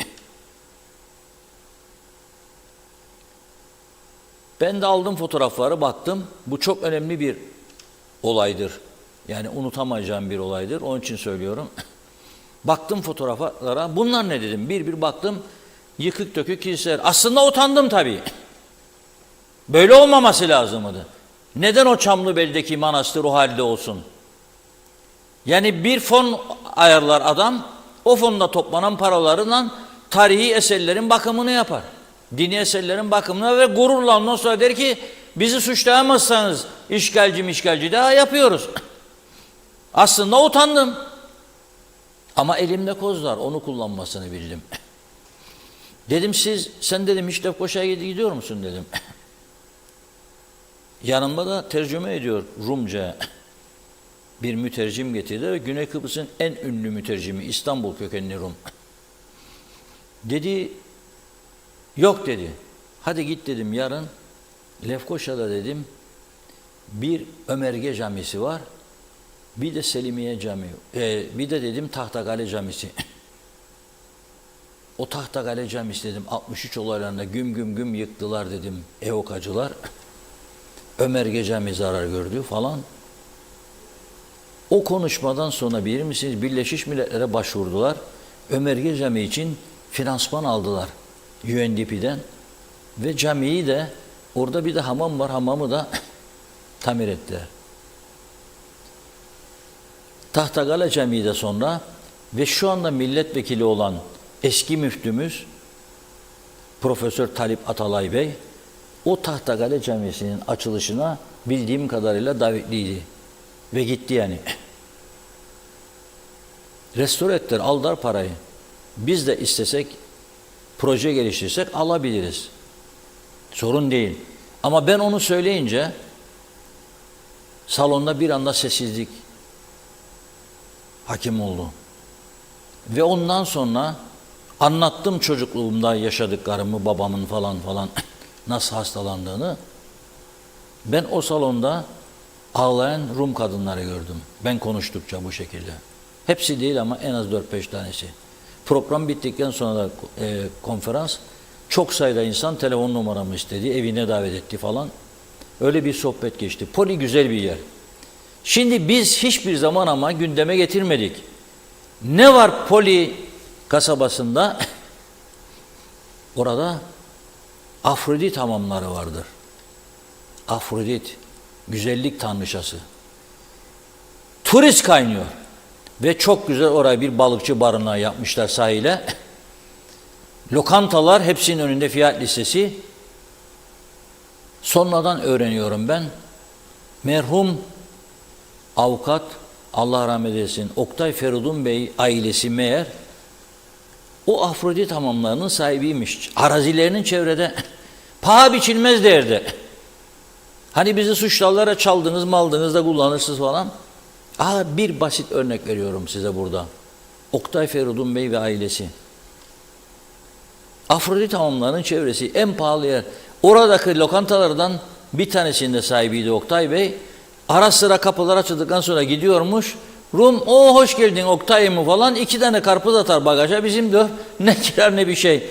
B: Ben de aldım fotoğrafları, baktım. Bu çok önemli bir olaydır. Yani unutamayacağım bir olaydır. Onun için söylüyorum. Baktım fotoğraflara. Bunlar ne dedim? Bir baktım. Yıkık dökük kiliseler. Aslında utandım tabii. Böyle olmaması lazımdı. Neden o Çamlıbel'deki manastır o halde olsun? Yani bir fon ayarlar adam. O fonda toplanan paralarla tarihi eserlerin bakımını yapar. Dini eserlerin bakımını ve gururla ondan sonra der ki bizi suçlayamazsanız işgalci daha yapıyoruz. Aslında utandım. Ama elimde koz var, onu kullanmasını bildim. Dedim sen dedim hiç Lefkoşa'ya gidiyor musun dedim. Yanımda da tercüme ediyor Rumca bir mütercim getirdi ve Güney Kıbrıs'ın en ünlü mütercimi, İstanbul kökenli Rum. Dedi, yok dedi. Hadi git dedim yarın Lefkoşa'da dedim bir Ömerge Camisi var. Bir de Selimiye Camii. Bir de dedim Tahtakale Camisi. O Tahtakale Camisi dedim 63 olaylarında güm yıktılar dedim evokacılar. Ömerge Camii zarar gördü falan. O konuşmadan sonra bilir misiniz Birleşmiş Milletler'e başvurdular. Ömerge Camii için finansman aldılar UNDP'den. Ve camiyi de orada bir de hamam var, hamamı da tamir ettiler. Tahtakale Camii de sonra ve şu anda milletvekili olan eski müftümüz Profesör Talip Atalay Bey o Tahtakale Camisi'nin açılışına bildiğim kadarıyla davetliydi. Ve gitti yani. Restore ettiler, aldılar parayı. Biz de istesek, proje geliştirsek alabiliriz. Sorun değil. Ama ben onu söyleyince salonda bir anda sessizlik hakim oldu. Ve ondan sonra anlattım çocukluğumda yaşadıklarımı, babamın falan nasıl hastalandığını. Ben o salonda ağlayan Rum kadınları gördüm. Ben konuştukça bu şekilde. Hepsi değil ama en az 4-5 tanesi. Program bittikten sonra da konferans, çok sayıda insan telefon numaramı istedi, evine davet etti falan. Öyle bir sohbet geçti. Poli güzel bir yer. Şimdi biz hiçbir zaman ama gündeme getirmedik. Ne var Poli kasabasında? Orada Afrodit hamamları vardır. Afrodit, güzellik tanrıçası. Turist kaynıyor. Ve çok güzel oraya bir balıkçı barınağı yapmışlar sahile. Lokantalar, hepsinin önünde fiyat listesi. Sonradan öğreniyorum ben. Merhum avukat, Allah rahmet eylesin, Oktay Feridun Bey ailesi meğer o Afrodit hamamlarının sahibiymiş. Arazilerinin çevrede paha biçilmez değerde. Hani bizi suçlarlara çaldınız, maldınız da kullanırsınız falan. Bir basit örnek veriyorum size burada. Oktay Feridun Bey ve ailesi. Afrodit hamamlarının çevresi en pahalı yer. Oradaki lokantalardan bir tanesinde sahibiydi Oktay Bey. Ara sıra kapılar açıldıktan sonra gidiyormuş. Rum, o hoş geldin Oktay mı falan, 2 tane karpuz atar bagaja, bizim de ne kirar ne bir şey.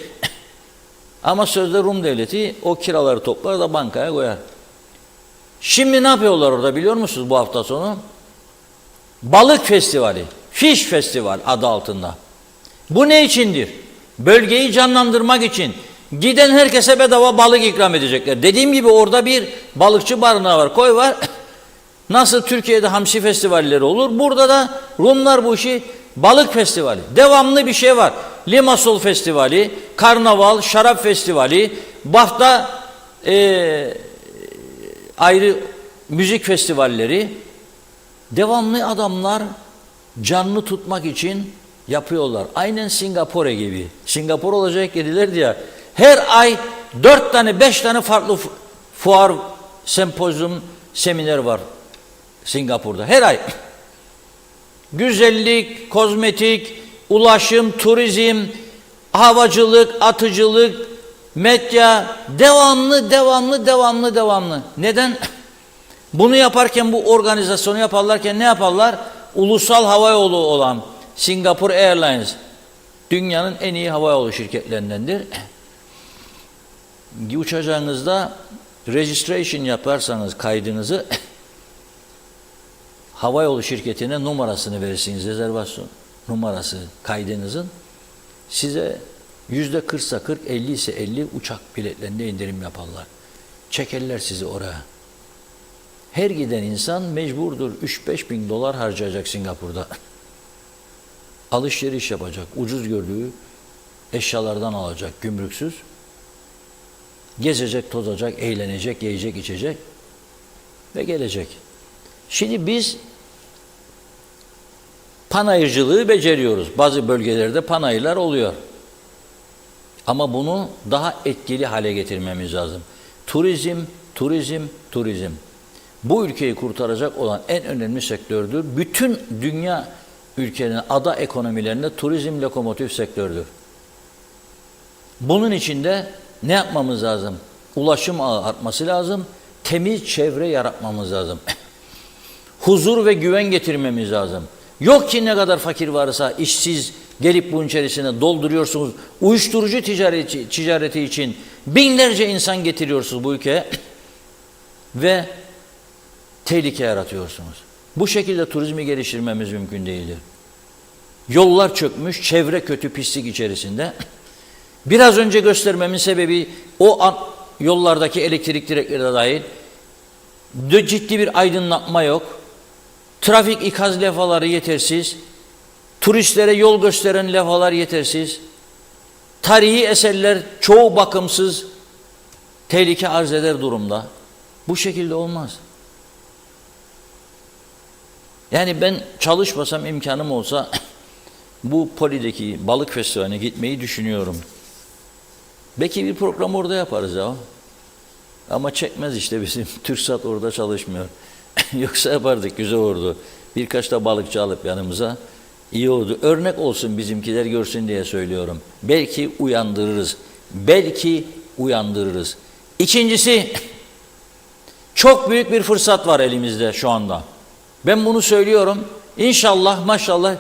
B: Ama sözde Rum devleti o kiraları toplar da bankaya koyar. Şimdi ne yapıyorlar orada biliyor musunuz bu hafta sonu? Balık festivali, Fish Festival adı altında. Bu ne içindir? Bölgeyi canlandırmak için. Giden herkese bedava balık ikram edecekler. Dediğim gibi orada bir balıkçı barınağı var, koy var. Nasıl Türkiye'de hamsi festivalleri olur, burada da Rumlar bu işi balık festivali. Devamlı bir şey var. Limassol Festivali, Karnaval, Şarap Festivali, Bafta ayrı müzik festivalleri. Devamlı adamlar canlı tutmak için yapıyorlar. Aynen Singapur'a gibi. Singapur olacak dediler ya. Her ay 4 tane 5 tane farklı fuar, sempozyum, seminer var Singapur'da. Her ay. Güzellik, kozmetik, ulaşım, turizm, havacılık, atıcılık, medya, devamlı. Neden? Bunu yaparken, bu organizasyonu yaparlarken ne yaparlar? Ulusal havayolu olan Singapore Airlines dünyanın en iyi havayolu şirketlerindendir. Uçacağınızda registration yaparsanız kaydınızı havayolu şirketine numarasını verirsiniz, rezervasyon numarası kaydınızın. Size %40'sa 40, 50 ise 50 uçak biletlerinde indirim yaparlar. Çekerler sizi oraya. Her giden insan mecburdur 3-5 bin dolar harcayacak Singapur'da. Alışveriş yapacak, ucuz gördüğü eşyalardan alacak, gümrüksüz. Gezecek, tozacak, eğlenecek, yiyecek, içecek ve gelecek. Şimdi biz panayırcılığı beceriyoruz. Bazı bölgelerde panayırlar oluyor. Ama bunu daha etkili hale getirmemiz lazım. Turizm. Bu ülkeyi kurtaracak olan en önemli sektördür. Bütün dünya ülkelerinin ada ekonomilerinde turizm lokomotif sektördür. Bunun için de ne yapmamız lazım? Ulaşım ağı artması lazım. Temiz çevre yaratmamız lazım. Huzur ve güven getirmemiz lazım. Yok ki ne kadar fakir varsa işsiz gelip bunun içerisine dolduruyorsunuz. Uyuşturucu ticareti için binlerce insan getiriyorsunuz bu ülkeye ve tehlike yaratıyorsunuz. Bu şekilde turizmi geliştirmemiz mümkün değildir. Yollar çökmüş, çevre kötü, pislik içerisinde. Biraz önce göstermemin sebebi o yollardaki elektrik direkleri de dahil ciddi bir aydınlatma yok. Trafik ikaz levhaları yetersiz. Turistlere yol gösteren levhalar yetersiz. Tarihi eserler çoğu bakımsız. tehlike arz eder durumda. Bu şekilde olmaz. Yani ben çalışmasam, imkanım olsa bu Poli'deki balık festivaline gitmeyi düşünüyorum. Belki bir program orada yaparız ya. Ama çekmez işte bizim. TürkSat orada çalışmıyor. Yoksa yapardık, güzel olurdu. Birkaç da balıkçı alıp yanımıza iyi oldu. Örnek olsun, bizimkiler görsün diye söylüyorum. Belki uyandırırız. Belki uyandırırız. İkincisi, çok büyük bir fırsat var elimizde şu anda. Ben bunu söylüyorum. İnşallah, maşallah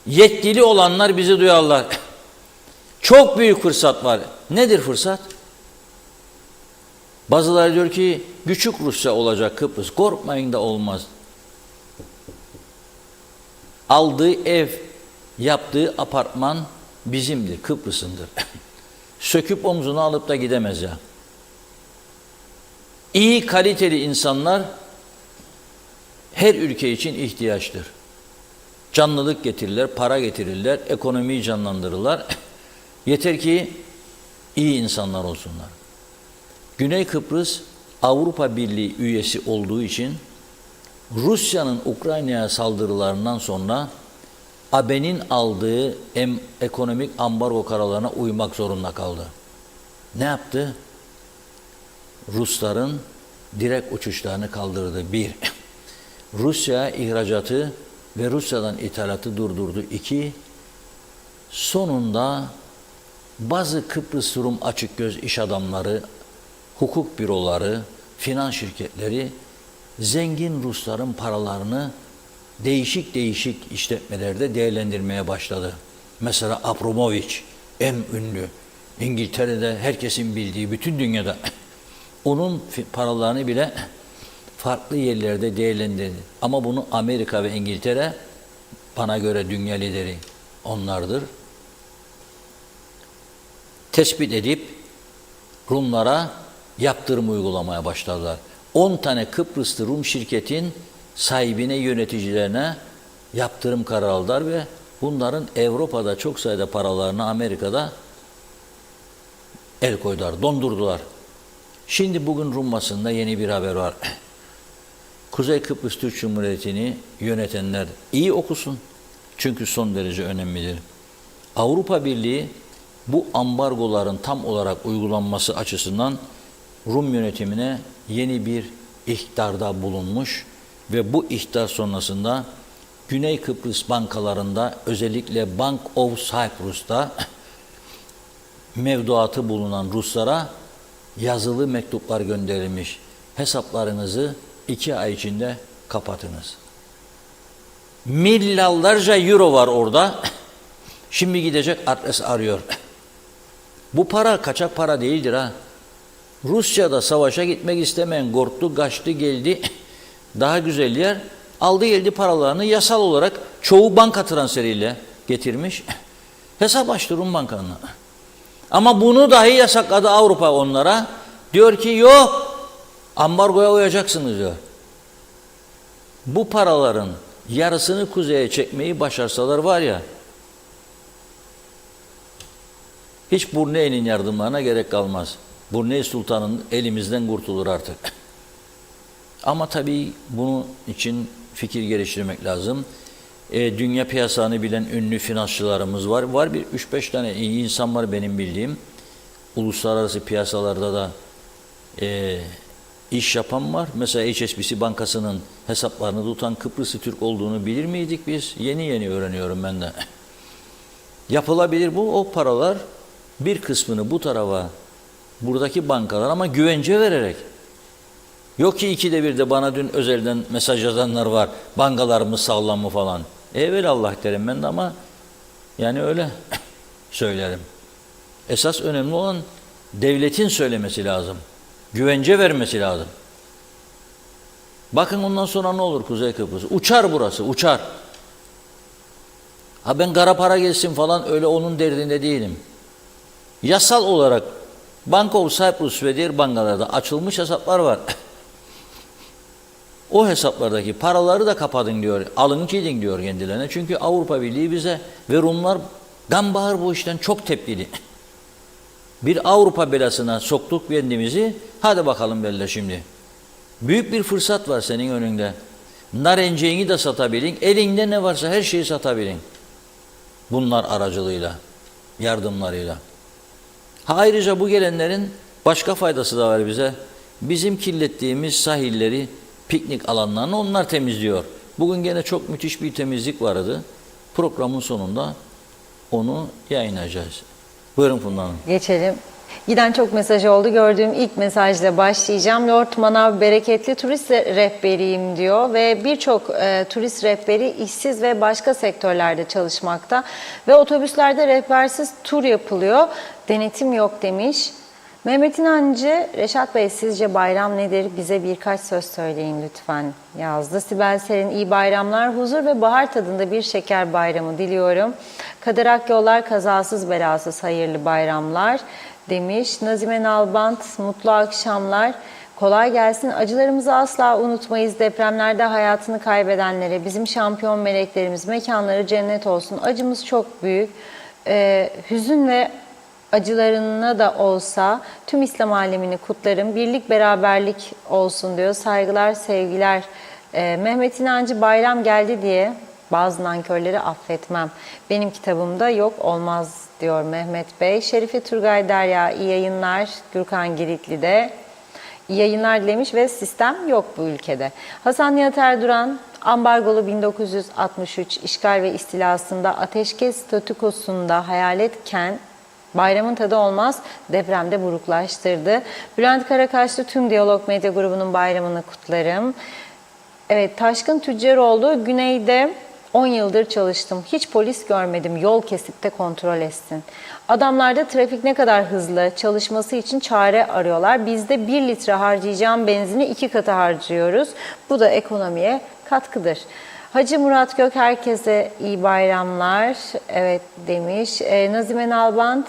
B: yetkili olanlar bizi duyarlar. Çok büyük fırsat var. Nedir fırsat? Bazıları diyor ki küçük Rusya olacak Kıbrıs. Korkmayın da olmaz. Aldığı ev, yaptığı apartman bizimdir, Kıbrıs'ındır. Söküp omzuna alıp da gidemez ya. İyi, kaliteli insanlar her ülke için ihtiyaçtır. Canlılık getirirler, para getirirler, ekonomiyi canlandırırlar. Yeter ki iyi insanlar olsunlar. Güney Kıbrıs Avrupa Birliği üyesi olduğu için Rusya'nın Ukrayna'ya saldırılarından sonra AB'nin aldığı ekonomik ambargo kararlarına uymak zorunda kaldı. Ne yaptı? Rusların direkt uçuşlarını kaldırdı. 1. Rusya ihracatı ve Rusya'dan ithalatı durdurdu. 2. Sonunda bazı Kıbrıs Rum açık göz iş adamları, hukuk büroları, finans şirketleri zengin Rusların paralarını değişik değişik işletmelerde değerlendirmeye başladı. Mesela Abramovich, en ünlü, İngiltere'de herkesin bildiği, bütün dünyada onun paralarını bile farklı yerlerde değerlendirdi. Ama bunu Amerika ve İngiltere, bana göre dünya lideri onlardır, tespit edip Rumlara yaptırım uygulamaya başladılar. 10 tane Kıbrıslı Rum şirketin sahibine, yöneticilerine yaptırım kararı aldılar ve bunların Avrupa'da çok sayıda paralarını Amerika'da el koydular, dondurdular. Şimdi bugün Rum basında yeni bir haber var. Kuzey Kıbrıs Türk Cumhuriyeti'ni yönetenler iyi okusun. Çünkü son derece önemlidir. Avrupa Birliği bu ambargoların tam olarak uygulanması açısından Rum yönetimine yeni bir ihtarda bulunmuş ve bu ihtar sonrasında Güney Kıbrıs bankalarında, özellikle Bank of Cyprus'ta mevduatı bulunan Ruslara yazılı mektuplar gönderilmiş. Hesaplarınızı 2 ay içinde kapatınız. Milyarlarca euro var orada. Şimdi gidecek, adres arıyor. Bu para kaçak para değildir ha. Rusya'da savaşa gitmek istemeyen korktu, kaçtı, geldi. Daha güzel yer. Aldı geldi paralarını yasal olarak çoğu banka transferiyle getirmiş. Hesap açtı Rum bankanına. Ama bunu dahi yasakladı Avrupa onlara. Diyor ki yok, ambargoya uyacaksınız diyor. Bu paraların yarısını kuzeye çekmeyi başarsalar var ya, hiç Brunei'nin yardımlarına gerek kalmaz. Brunei Sultan'ın elimizden kurtulur artık. Ama tabii bunun için fikir geliştirmek lazım. Dünya piyasanı bilen ünlü finansçılarımız var. Var bir 3-5 tane iyi insan var benim bildiğim. Uluslararası piyasalarda da iş yapan var. Mesela HSBC Bankası'nın hesaplarını tutan Kıbrıslı Türk olduğunu bilir miydik biz? Yeni yeni öğreniyorum ben de. Yapılabilir bu. O paralar bir kısmını bu tarafa, buradaki bankalar, ama güvence vererek. Yok ki 2'de 1'de bana dün özelden mesaj yazanlar var. Bankalarımız sağlam mı falan. Evelallah derim ben de, ama yani öyle söylerim. Esas önemli olan devletin söylemesi lazım. Güvence vermesi lazım. Bakın ondan sonra ne olur Kuzey Kıbrıs? Uçar burası, uçar. Ha ben kara para gelsin falan, öyle onun derdinde değilim. Yasal olarak Bank of Cyprus ve diğer bankalarda açılmış hesaplar var. O hesaplardaki paraları da kapatın diyor, alın gidin diyor kendilerine. Çünkü Avrupa Birliği bize ve Rumlar ganbahar bu işten çok tepkili. Bir Avrupa belasına soktuk kendimizi. Hadi bakalım belli şimdi. Büyük bir fırsat var senin önünde. Narenciyeğini de satabilin. Elinde ne varsa her şeyi satabilin. Bunlar aracılığıyla, yardımlarıyla. Ayrıca bu gelenlerin başka faydası da var bize. Bizim kirlettiğimiz sahilleri, piknik alanlarını onlar temizliyor. Bugün gene çok müthiş bir temizlik vardı. Programın sonunda onu yayınlayacağız. Buyurun Funda Hanım.
A: Geçelim. Giden çok mesaj oldu. Gördüğüm ilk mesajla başlayacağım. Lord Manav bereketli turist rehberiyim diyor ve birçok turist rehberi işsiz ve başka sektörlerde çalışmakta ve otobüslerde rehbersiz tur yapılıyor. Denetim yok demiş. Mehmet İnancı, Reşat Bey sizce bayram nedir? Bize birkaç söz söyleyin lütfen yazdı. Sibel Ser'in iyi bayramlar, huzur ve bahar tadında bir şeker bayramı diliyorum. Kader Akyollar kazasız belasız hayırlı bayramlar demiş. Nazime Nalbant, mutlu akşamlar. Kolay gelsin. Acılarımızı asla unutmayız. Depremlerde hayatını kaybedenlere, bizim şampiyon meleklerimiz, mekanları cennet olsun. Acımız çok büyük. Hüzün ve acılarına da olsa tüm İslam alemini kutlarım. Birlik beraberlik olsun diyor. Saygılar, sevgiler. Mehmet İnancı bayram geldi diye bazı nankörleri affetmem. Benim kitabımda yok olmaz diyor Mehmet Bey. Şerife Turgay Derya iyi yayınlar. Gürkan Giritli'de iyi yayınlar dilemiş ve sistem yok bu ülkede. Hasan Nihat Erduran, ambargolu 1963 işgal ve istilasında ateşkes statükosunda hayaletken bayramın tadı olmaz, depremde buruklaştırdı. Bülent Karakaşlı tüm Diyalog Medya grubunun bayramını kutlarım. Evet, Taşkın Tüccaroğlu, Güney'de 10 yıldır çalıştım. Hiç polis görmedim, yol kesip de kontrol etsin. Adamlarda trafik ne kadar hızlı, çalışması için çare arıyorlar. Bizde 1 litre harcayacağım benzini 2 katı harcıyoruz. Bu da ekonomiye katkıdır. Hacı Murat Gök herkese iyi bayramlar. Evet demiş. Nazime Nalbant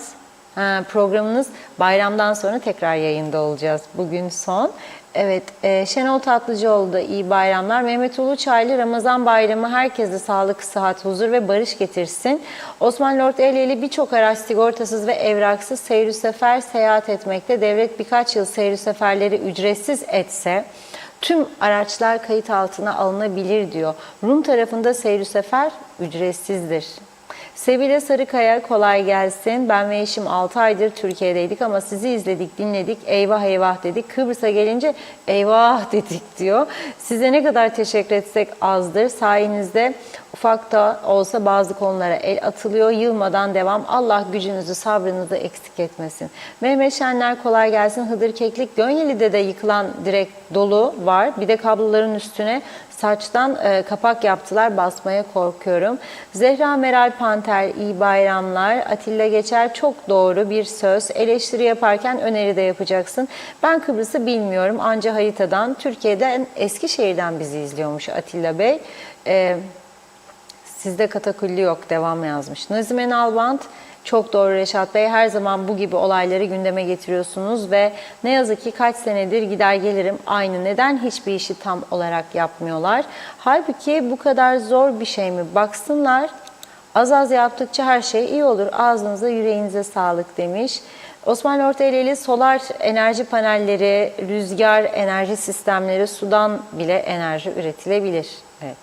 A: programınız bayramdan sonra tekrar yayında olacağız. Bugün son. Evet, Şenol Tatlıcıoğlu da iyi bayramlar. Mehmet Uluçaylı Ramazan bayramı herkese sağlık, sıhhat, huzur ve barış getirsin. Osman Lord Eyleli birçok araç sigortasız ve evraksız seyir sefer seyahat etmekte. Devlet birkaç yıl seyir seferleri ücretsiz etse tüm araçlar kayıt altına alınabilir diyor. Rum tarafında seyir sefer ücretsizdir. Sevile Sarıkaya kolay gelsin. Ben ve eşim 6 aydır Türkiye'deydik ama sizi izledik, dinledik. Eyvah eyvah dedik. Kıbrıs'a gelince eyvah dedik diyor. Size ne kadar teşekkür etsek azdır. Sayenizde ufak da olsa bazı konulara el atılıyor. Yılmadan devam. Allah gücünüzü, sabrınızı eksik etmesin. Mehmet Şenler kolay gelsin. Hıdır Keklik Gönyeli'de de yıkılan direk dolu var. Bir de kabloların üstüne saçtan kapak yaptılar. Basmaya korkuyorum. Zehra Meral Panter iyi bayramlar. Atilla Geçer çok doğru bir söz. Eleştiri yaparken öneri de yapacaksın. Ben Kıbrıs'ı bilmiyorum. Anca haritadan. Türkiye'den Eskişehir'den bizi izliyormuş Atilla Bey. Sizde katakulli yok. Devam yazmış. Nazime Nalbant. Çok doğru Reşat Bey. Her zaman bu gibi olayları gündeme getiriyorsunuz ve ne yazık ki kaç senedir gider gelirim aynı. Neden hiçbir işi tam olarak yapmıyorlar? Halbuki bu kadar zor bir şey mi? Baksınlar. Az az yaptıkça her şey iyi olur. Ağzınıza, yüreğinize sağlık demiş. Osman Lord Eyleli solar enerji panelleri, rüzgar enerji sistemleri, sudan bile enerji üretilebilir. Evet.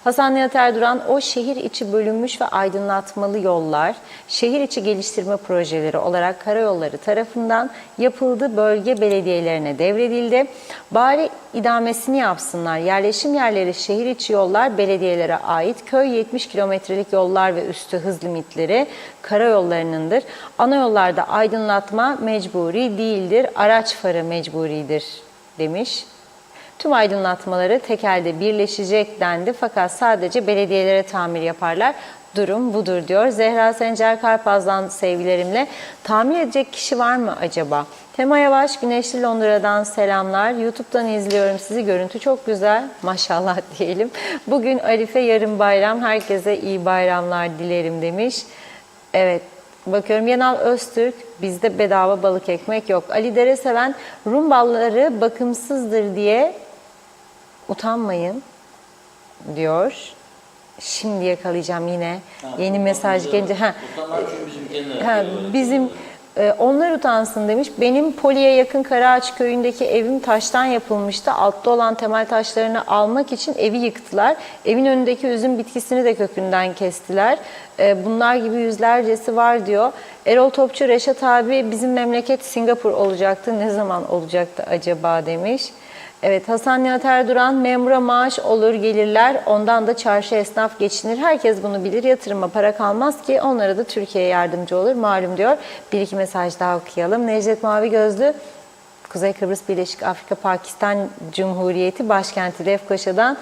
A: Hasan Nihat Erduran, o şehir içi bölünmüş ve aydınlatmalı yollar, şehir içi geliştirme projeleri olarak karayolları tarafından yapıldı, bölge belediyelerine devredildi. Bari idamesini yapsınlar. Yerleşim yerleri şehir içi yollar belediyelere ait. Köy 70 kilometrelik yollar ve üstü hız limitleri karayollarınındır. Ana yollarda aydınlatma mecburi değildir, araç farı mecburidir demiş. Tüm aydınlatmaları tekelde birleşecek dendi fakat sadece belediyelere tamir yaparlar. Durum budur diyor. Zehra Sencer Karpaz'dan sevgilerimle. Tamir edecek kişi var mı acaba? Tema Yavaş, Güneşli Londra'dan selamlar. YouTube'dan izliyorum sizi. Görüntü çok güzel. Maşallah diyelim. Bugün Arife, yarın bayram. Herkese iyi bayramlar dilerim demiş. Evet. Bakıyorum Yanal Öztürk, bizde bedava balık ekmek yok. Ali Dereseven, Rum balları bakımsızdır diye utanmayın diyor. Şimdi yakalayacağım yine. Yeni mesaj gelince. Bizim Onlar utansın demiş. Benim Poli'ye yakın Karaağaç köyündeki evim taştan yapılmıştı. Altta olan temel taşlarını almak için evi yıktılar. Evin önündeki üzüm bitkisini de kökünden kestiler. Bunlar gibi yüzlercesi var diyor. Erol Topçu, Reşat abi bizim memleket Singapur olacaktı. Ne zaman olacaktı acaba demiş. Evet, Hasan Nihat Erduran, memura maaş olur gelirler, ondan da çarşı esnaf geçinir. Herkes bunu bilir, yatırıma para kalmaz ki onlara da Türkiye yardımcı olur malum diyor. Bir iki mesaj daha okuyalım. Necdet Mavi Gözlü, Kuzey Kıbrıs Birleşik Afrika Pakistan Cumhuriyeti başkenti Lefkoşa'dan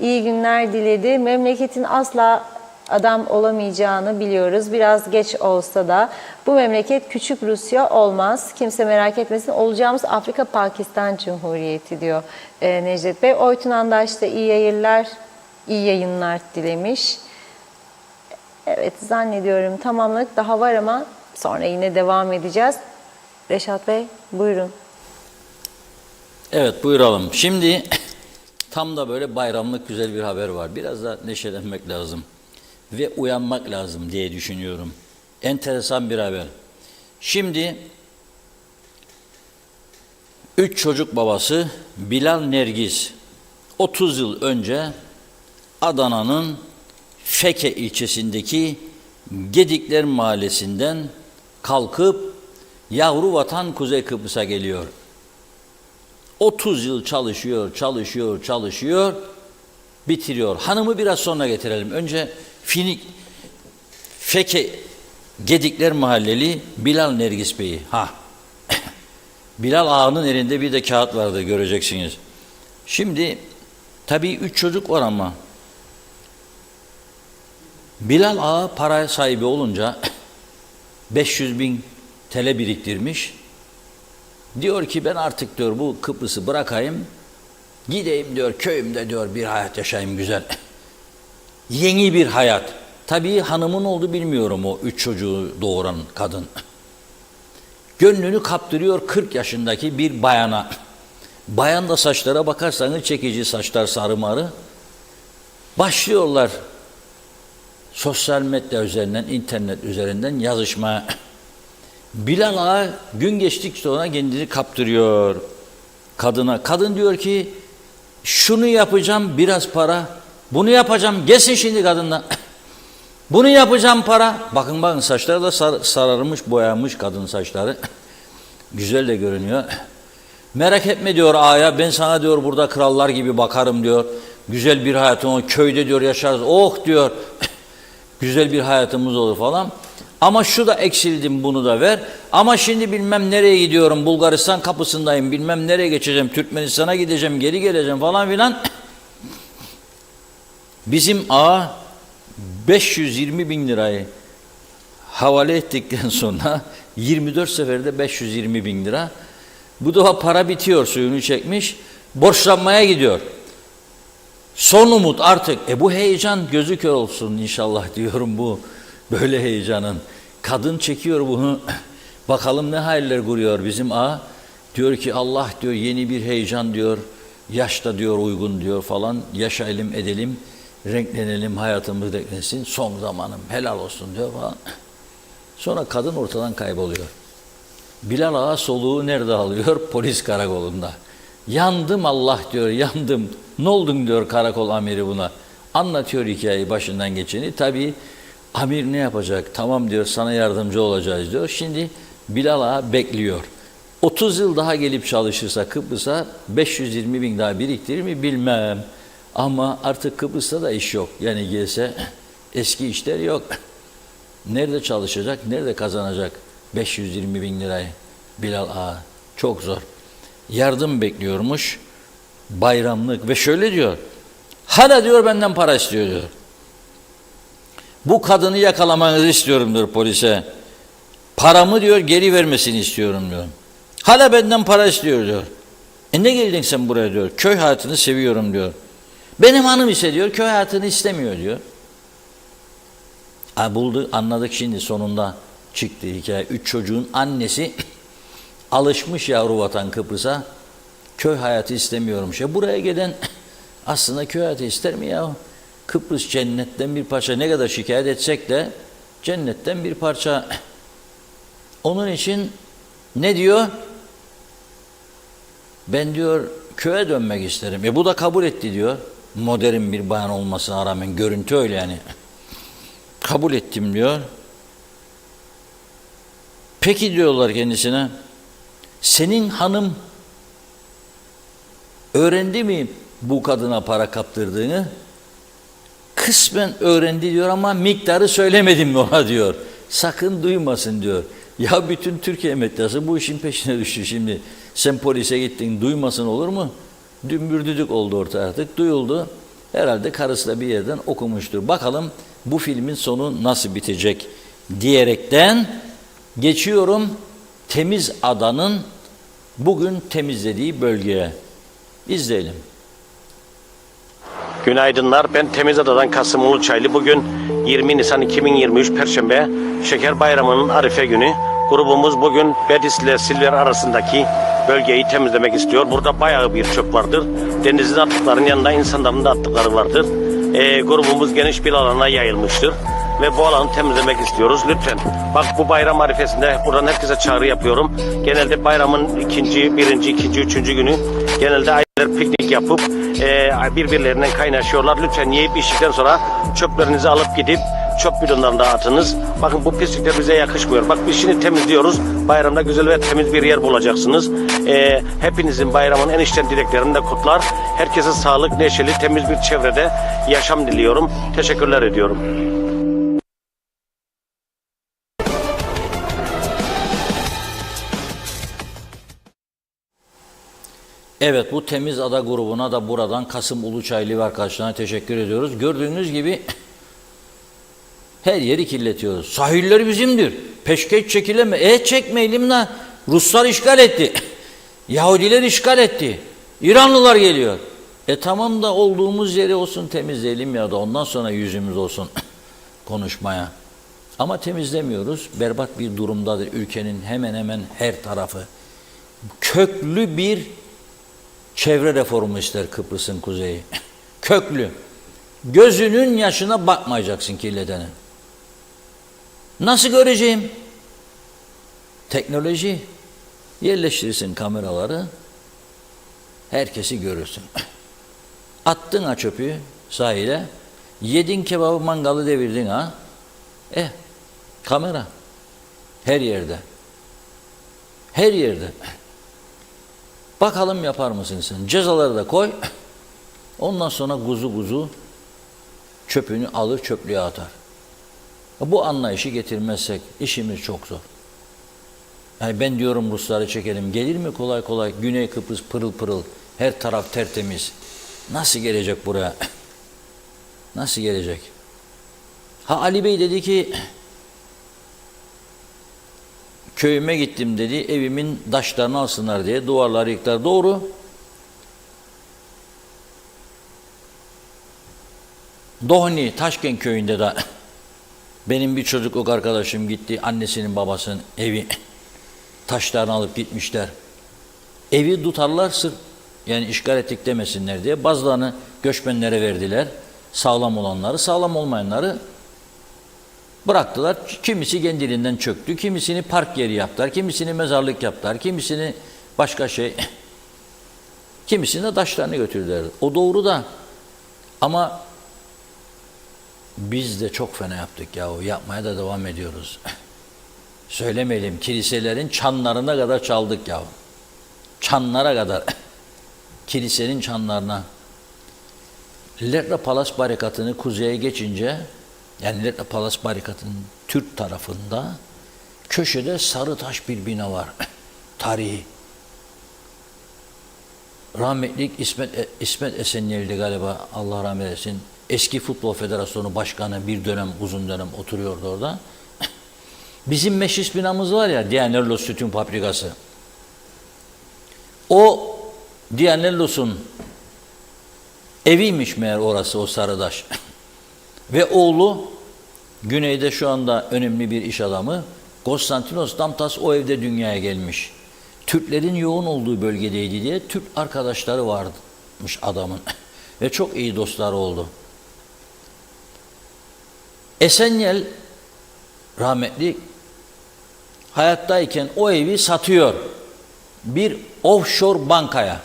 A: iyi günler diledi. Memleketin asla adam olamayacağını biliyoruz. Biraz geç olsa da bu memleket küçük Rusya olmaz. Kimse merak etmesin. Olacağımız Afrika Pakistan Cumhuriyeti diyor Necdet Bey. Oytun Andaş da iyi yayınlar dilemiş. Evet, zannediyorum tamamladık. Daha var ama sonra yine devam edeceğiz. Reşat Bey buyurun.
B: Evet, buyuralım. Şimdi tam da böyle bayramlık güzel bir haber var. Biraz da neşelenmek lazım ve uyanmak lazım diye düşünüyorum. Enteresan bir haber. Şimdi 3 çocuk babası Bilal Nergiz 30 yıl önce Adana'nın Feke ilçesindeki Gedikler Mahallesi'nden kalkıp yavru vatan Kuzey Kıbrıs'a geliyor. 30 yıl çalışıyor, bitiriyor. Hanımı biraz sonra getirelim. Önce Feke Gedikler Mahalleli Bilal Nergis Bey'i. Bilal Ağa'nın elinde bir de kağıt vardı, göreceksiniz. Şimdi tabii 3 çocuk var ama Bilal Ağa para sahibi olunca 500.000 TL biriktirmiş. Diyor ki ben artık diyor bu Kıbrıs'ı bırakayım, gideyim diyor köyümde diyor bir hayat yaşayayım güzel. Yeni bir hayat. Tabii hanımın oldu bilmiyorum o 3 çocuğu doğuran kadın. Gönlünü kaptırıyor 40 yaşındaki bir bayana. Bayan da saçlara bakarsanız çekici saçlar, sarı marı. Başlıyorlar sosyal medya üzerinden, internet üzerinden yazışmaya. Bilal Ağa gün geçtikçe sonra kendini kaptırıyor kadına. Kadın diyor ki şunu yapacağım biraz para, bunu yapacağım, gelsin şimdi kadından. Bunu yapacağım para. Bakın saçları da sararmış, boyanmış kadın saçları. Güzel de görünüyor. Merak etme diyor Ağa'ya, ben sana diyor burada krallar gibi bakarım diyor. Güzel bir hayatım o köyde diyor yaşarız. Oh diyor. Güzel bir hayatımız olur falan. Ama şu da eksildim, bunu da ver. Ama şimdi bilmem nereye gidiyorum, Bulgaristan kapısındayım, bilmem nereye geçeceğim, Türkmenistan'a gideceğim, geri geleceğim falan filan. Bizim Ağa 520.000 lirayı havale ettikten sonra 24 seferde 520.000 lira. Bu defa para bitiyor, suyunu çekmiş, borçlanmaya gidiyor. Son umut artık. Bu heyecan gözü kör olsun inşallah diyorum bu böyle heyecanın. Kadın çekiyor bunu. Bakalım ne haller kuruyor bizim Ağa. Diyor ki Allah diyor yeni bir heyecan diyor. Yaşta diyor uygun diyor falan. Yaşayalım edelim. Renklenelim, hayatımız renklensin. Son zamanım helal olsun diyor falan. Sonra kadın ortadan kayboluyor. Bilal Ağa soluğu nerede alıyor? Polis karakolunda. Yandım Allah diyor, yandım. Ne oldun diyor karakol amiri buna. Anlatıyor hikayeyi başından geçeni. Tabii amir ne yapacak? Tamam diyor sana yardımcı olacağız diyor. Şimdi Bilal Ağa bekliyor. 30 yıl daha gelip çalışırsa Kıbrıs'a 520.000 daha biriktirir mi bilmem. Ama artık Kıbrıs'ta da iş yok. Yani gelse eski işler yok. Nerede çalışacak, nerede kazanacak 520.000 lirayı Bilal Ağa? Çok zor. Yardım bekliyormuş, bayramlık ve şöyle diyor, hala diyor benden para istiyor diyor. Bu kadını yakalamanızı istiyorum diyor polise. Paramı diyor geri vermesini istiyorum diyor. Hala benden para istiyor diyor. Ne geldin sen buraya diyor, köy hayatını seviyorum diyor. Benim hanım ise diyor köy hayatını istemiyor diyor. Buldu, anladık şimdi sonunda çıktı hikaye. 3 çocuğun annesi alışmış yavru vatan Kıbrıs'a, köy hayatı istemiyormuş. Buraya gelen aslında köy hayatı ister mi ya? Kıbrıs cennetten bir parça, ne kadar şikayet etsek de cennetten bir parça. Onun için ne diyor? Ben diyor köye dönmek isterim. Bu da kabul etti diyor. Modern bir bayan olmasına rağmen görüntü öyle yani. Kabul ettim diyor. Peki diyorlar kendisine, senin hanım öğrendi mi bu kadına para kaptırdığını? Kısmen öğrendi diyor ama miktarı söylemedim mi ona diyor. Sakın duymasın diyor. Ya bütün Türkiye medyası bu işin peşine düştü şimdi. Sen polise gittin, duymasın olur mu? Dümbürdüdük oldu orta artık, duyuldu. Herhalde karısı da bir yerden okumuştur. Bakalım bu filmin sonu nasıl bitecek diyerekten geçiyorum Temiz Ada'nın bugün temizlediği bölgeye. İzleyelim.
I: Günaydınlar. Ben Temizada'dan Kasım Uluçaylı. Bugün 20 Nisan 2023 Perşembe Şeker Bayramı'nın Arife günü. Grubumuz bugün Bedis ile Silver arasındaki bölgeyi temizlemek istiyor. Burada bayağı bir çöp vardır. Denizin atıklarının yanında insanların da atıkları vardır. Grubumuz geniş bir alana yayılmıştır. Ve bu alanı temizlemek istiyoruz. Lütfen. Bak bu bayram arifesinde buradan herkese çağrı yapıyorum. Genelde bayramın birinci, ikinci, üçüncü günü genelde aileler piknik yapıp birbirlerinden kaynaşıyorlar. Lütfen yiyip içtikten sonra çöplerinizi alıp gidip çöp bidonlarına atınız. Bakın bu pislikler bize yakışmıyor. Bak biz şimdi temizliyoruz. Bayramda güzel ve temiz bir yer bulacaksınız. Hepinizin bayramın en içten dileklerini de kutlar. Herkese sağlık, neşeli, temiz bir çevrede yaşam diliyorum. Teşekkürler ediyorum.
B: Evet, bu Temiz Ada grubuna da buradan Kasım Uluçaylı ve arkadaşlarına teşekkür ediyoruz. Gördüğünüz gibi her yeri kirletiyoruz. Sahiller bizimdir. Peşkeş çekileme. Çekmeyelim la. Ruslar işgal etti. Yahudiler işgal etti. İranlılar geliyor. Tamam da olduğumuz yeri olsun temizleyelim ya da ondan sonra yüzümüz olsun konuşmaya. Ama temizlemiyoruz. Berbat bir durumdadır ülkenin hemen hemen her tarafı. Köklü bir çevre reformu ister Kıbrıs'ın kuzeyi. Köklü. Gözünün yaşına bakmayacaksın kirletenin. Nasıl göreceğim? Teknoloji. Yerleştirirsin kameraları. Herkesi görürsün. Attın ha çöpü sahile. Yedin kebabı mangalı devirdin ha. Kamera. Her yerde. Her yerde. Bakalım yapar mısın sen? Cezaları da koy. Ondan sonra kuzu çöpünü alır çöplüğe atar. Bu anlayışı getirmezsek işimiz çok zor. Yani ben diyorum Rusları çekelim. Gelir mi kolay kolay? Güney Kıbrıs pırıl pırıl. Her taraf tertemiz. Nasıl gelecek buraya? Nasıl gelecek? Ali Bey dedi ki köyüme gittim dedi. Evimin taşlarını alsınlar diye duvarları yıktılar. Doğru. Dohni Taşkent köyünde de benim bir çocukluk arkadaşım gitti. Annesinin babasının evi taşlarını alıp gitmişler. Evi tutarlar sırf yani işgal ettik demesinler diye. Bazılarını göçmenlere verdiler. Sağlam olanları, sağlam olmayanları bıraktılar. Kimisi kendiliğinden çöktü. Kimisini park yeri yaptılar. Kimisini mezarlık yaptılar. Kimisini başka şey. Kimisini de taşlarını götürdüler. O doğru da ama biz de çok fena yaptık ya. Yapmaya da devam ediyoruz. Söylemeyelim. Kiliselerin çanlarına kadar çaldık ya. Çanlara kadar. Kilisenin çanlarına. Lerna Palas barikatını kuzeye geçince yani Lerna Palas barikatının Türk tarafında köşede sarı taş bir bina var. Tarihi. Rahmetli İsmet Esenler'di galiba, Allah rahmet eylesin. Eski Futbol Federasyonu Başkanı bir dönem, uzun dönem oturuyordu orada. Bizim meclis binamız var ya, Diyanellos Sütün Fabrikası. O Diyanellos'un eviymiş meğer orası, o Sarıdaş. Ve oğlu, güneyde şu anda önemli bir iş adamı, Konstantinos Damtas o evde dünyaya gelmiş. Türklerin yoğun olduğu bölgedeydi diye Türk arkadaşları varmış adamın. Ve çok iyi dostları oldu. Esenyel rahmetli hayattayken o evi satıyor bir offshore bankaya.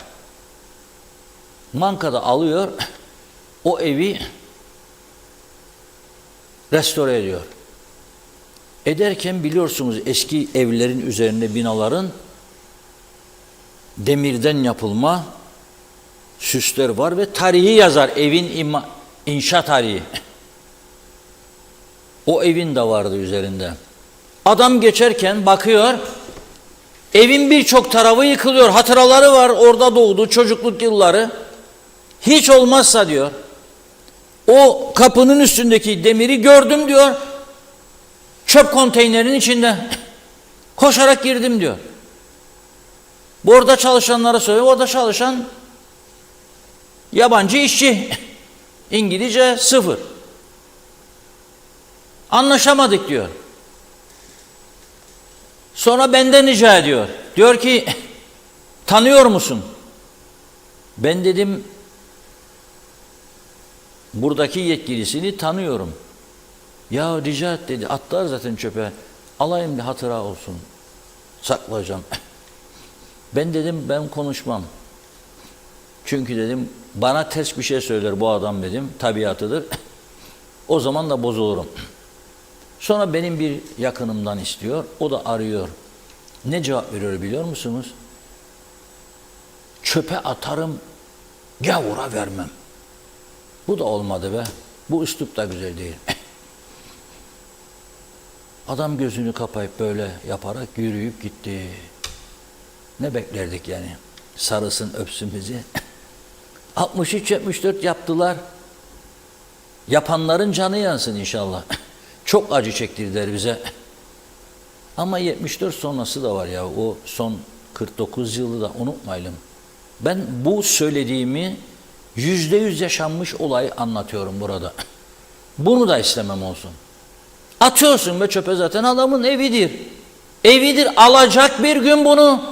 B: Bankada alıyor, o evi restore ediyor. Ederken biliyorsunuz eski evlerin üzerinde binaların demirden yapılma süsler var ve tarihi yazar, evin inşa tarihi. O evin de vardı üzerinde. Adam geçerken bakıyor, evin birçok tarafı yıkılıyor, hatıraları var, orada doğdu, çocukluk yılları. Hiç olmazsa diyor, o kapının üstündeki demiri gördüm diyor, çöp konteynerin içinde koşarak girdim diyor. Bu orada çalışanlara söylüyor, orada çalışan yabancı işçi, İngilizce 0. Anlaşamadık diyor. Sonra benden rica ediyor. Diyor ki, tanıyor musun? Ben dedim, buradaki yetkilisini tanıyorum. Ya rica et dedi, atlar zaten çöpe. Alayım bir hatıra olsun. Saklayacağım. Ben dedim, ben konuşmam. Çünkü dedim, bana ters bir şey söyler bu adam dedim, tabiatıdır. O zaman da bozulurum. Sonra benim bir yakınımdan istiyor, o da arıyor. Ne cevap veriyor biliyor musunuz? Çöpe atarım, gavura vermem. Bu da olmadı be. Bu üslup da güzel değil. Adam gözünü kapayıp böyle yaparak yürüyüp gitti. Ne beklerdik yani? Sarısın, öpsün bizi. 63-74 yaptılar. Yapanların canı yansın inşallah. Çok acı çektirdiler bize. Ama 74 sonrası da var ya. O son 49 yılı da unutmayalım. Ben bu söylediğimi %100 yaşanmış olayı anlatıyorum burada. Bunu da istemem olsun. Atıyorsun be çöpe, zaten adamın evidir. Evidir, alacak bir gün bunu.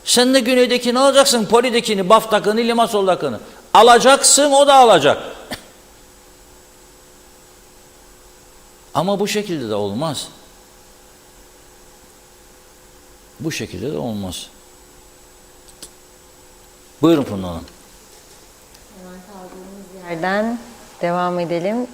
B: Sen de güneydekini alacaksın, Poli'dekini, Baf'takini, Limasol'dakini. Alacaksın, o da alacak. Ama bu şekilde de olmaz. Bu şekilde de olmaz. Buyurun Funda Hanım.
A: Yerden devam edelim.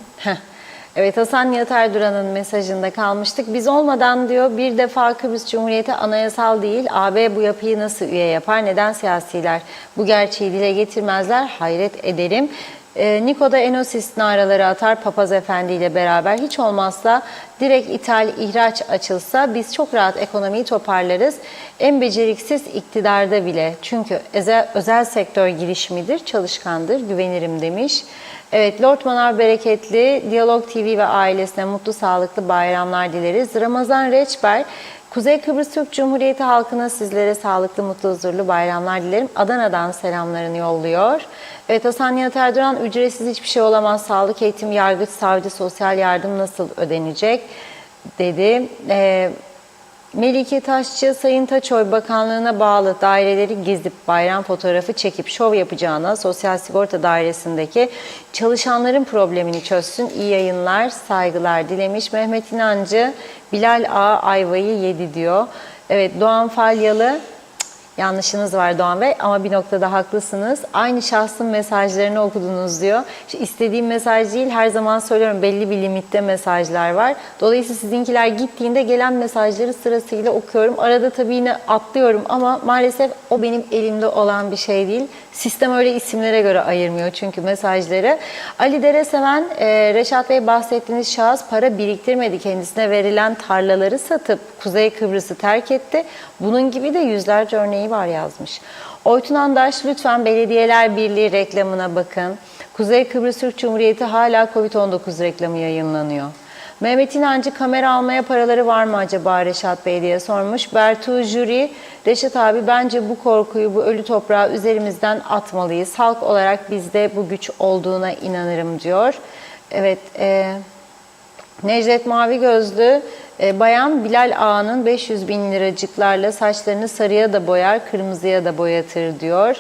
A: Evet, Hasan Nihat Erduran'ın mesajında kalmıştık. Biz olmadan diyor, bir defa Kıbrıs Cumhuriyeti anayasal değil. AB bu yapıyı nasıl üye yapar? Neden siyasiler bu gerçeği dile getirmezler? Hayret ederim. Niko'da Enosis naraları atar Papaz Efendi ile beraber. Hiç olmazsa direkt ithal, ihraç açılsa biz çok rahat ekonomiyi toparlarız. En beceriksiz iktidarda bile. Çünkü özel sektör girişimidir, çalışkandır, güvenirim demiş. Evet, Lord Manav bereketli, Diyalog TV ve ailesine mutlu, sağlıklı bayramlar dileriz. Ramazan Reçber, Kuzey Kıbrıs Türk Cumhuriyeti halkına sizlere sağlıklı, mutlu, huzurlu bayramlar dilerim. Adana'dan selamlarını yolluyor. Evet, Hasan Nihat Erduran, ücretsiz hiçbir şey olamaz. Sağlık, eğitim, yargıç, savcı, sosyal yardım nasıl ödenecek dedi. Melike Taşçı, Sayın Taçoy Bakanlığı'na bağlı daireleri gezip bayram fotoğrafı çekip şov yapacağına Sosyal Sigorta Dairesi'ndeki çalışanların problemini çözsün. İyi yayınlar, saygılar dilemiş. Mehmet İnancı, Bilal A ayvayı yedi diyor. Evet, Doğan Falyalı, yanlışınız var Doğan Bey ama bir noktada haklısınız. Aynı şahsın mesajlarını okudunuz diyor. İşte istediğim mesaj değil, her zaman söylüyorum, belli bir limitte mesajlar var. Dolayısıyla sizinkiler gittiğinde gelen mesajları sırasıyla okuyorum. Arada tabii yine atlıyorum ama maalesef o benim elimde olan bir şey değil. Sistem öyle isimlere göre ayırmıyor çünkü mesajları. Ali Dereseven, Reşat Bey bahsettiğiniz şahıs para biriktirmedi. Kendisine verilen tarlaları satıp Kuzey Kıbrıs'ı terk etti. Bunun gibi de yüzlerce örneği var yazmış. Oytun Andaş, lütfen Belediyeler Birliği reklamına bakın. Kuzey Kıbrıs Türk Cumhuriyeti hala Covid-19 reklamı yayınlanıyor. Mehmet İnancı, kamera almaya paraları var mı acaba Reşat Bey diye sormuş. Bertu Jüri, Reşat abi bence bu korkuyu, bu ölü toprağı üzerimizden atmalıyız. Halk olarak bizde bu güç olduğuna inanırım diyor. Evet, Necdet Mavi Gözlü, Bayan Bilal Ağa'nın 500 bin liracıklarla saçlarını sarıya da boyar, kırmızıya da boyatır diyor.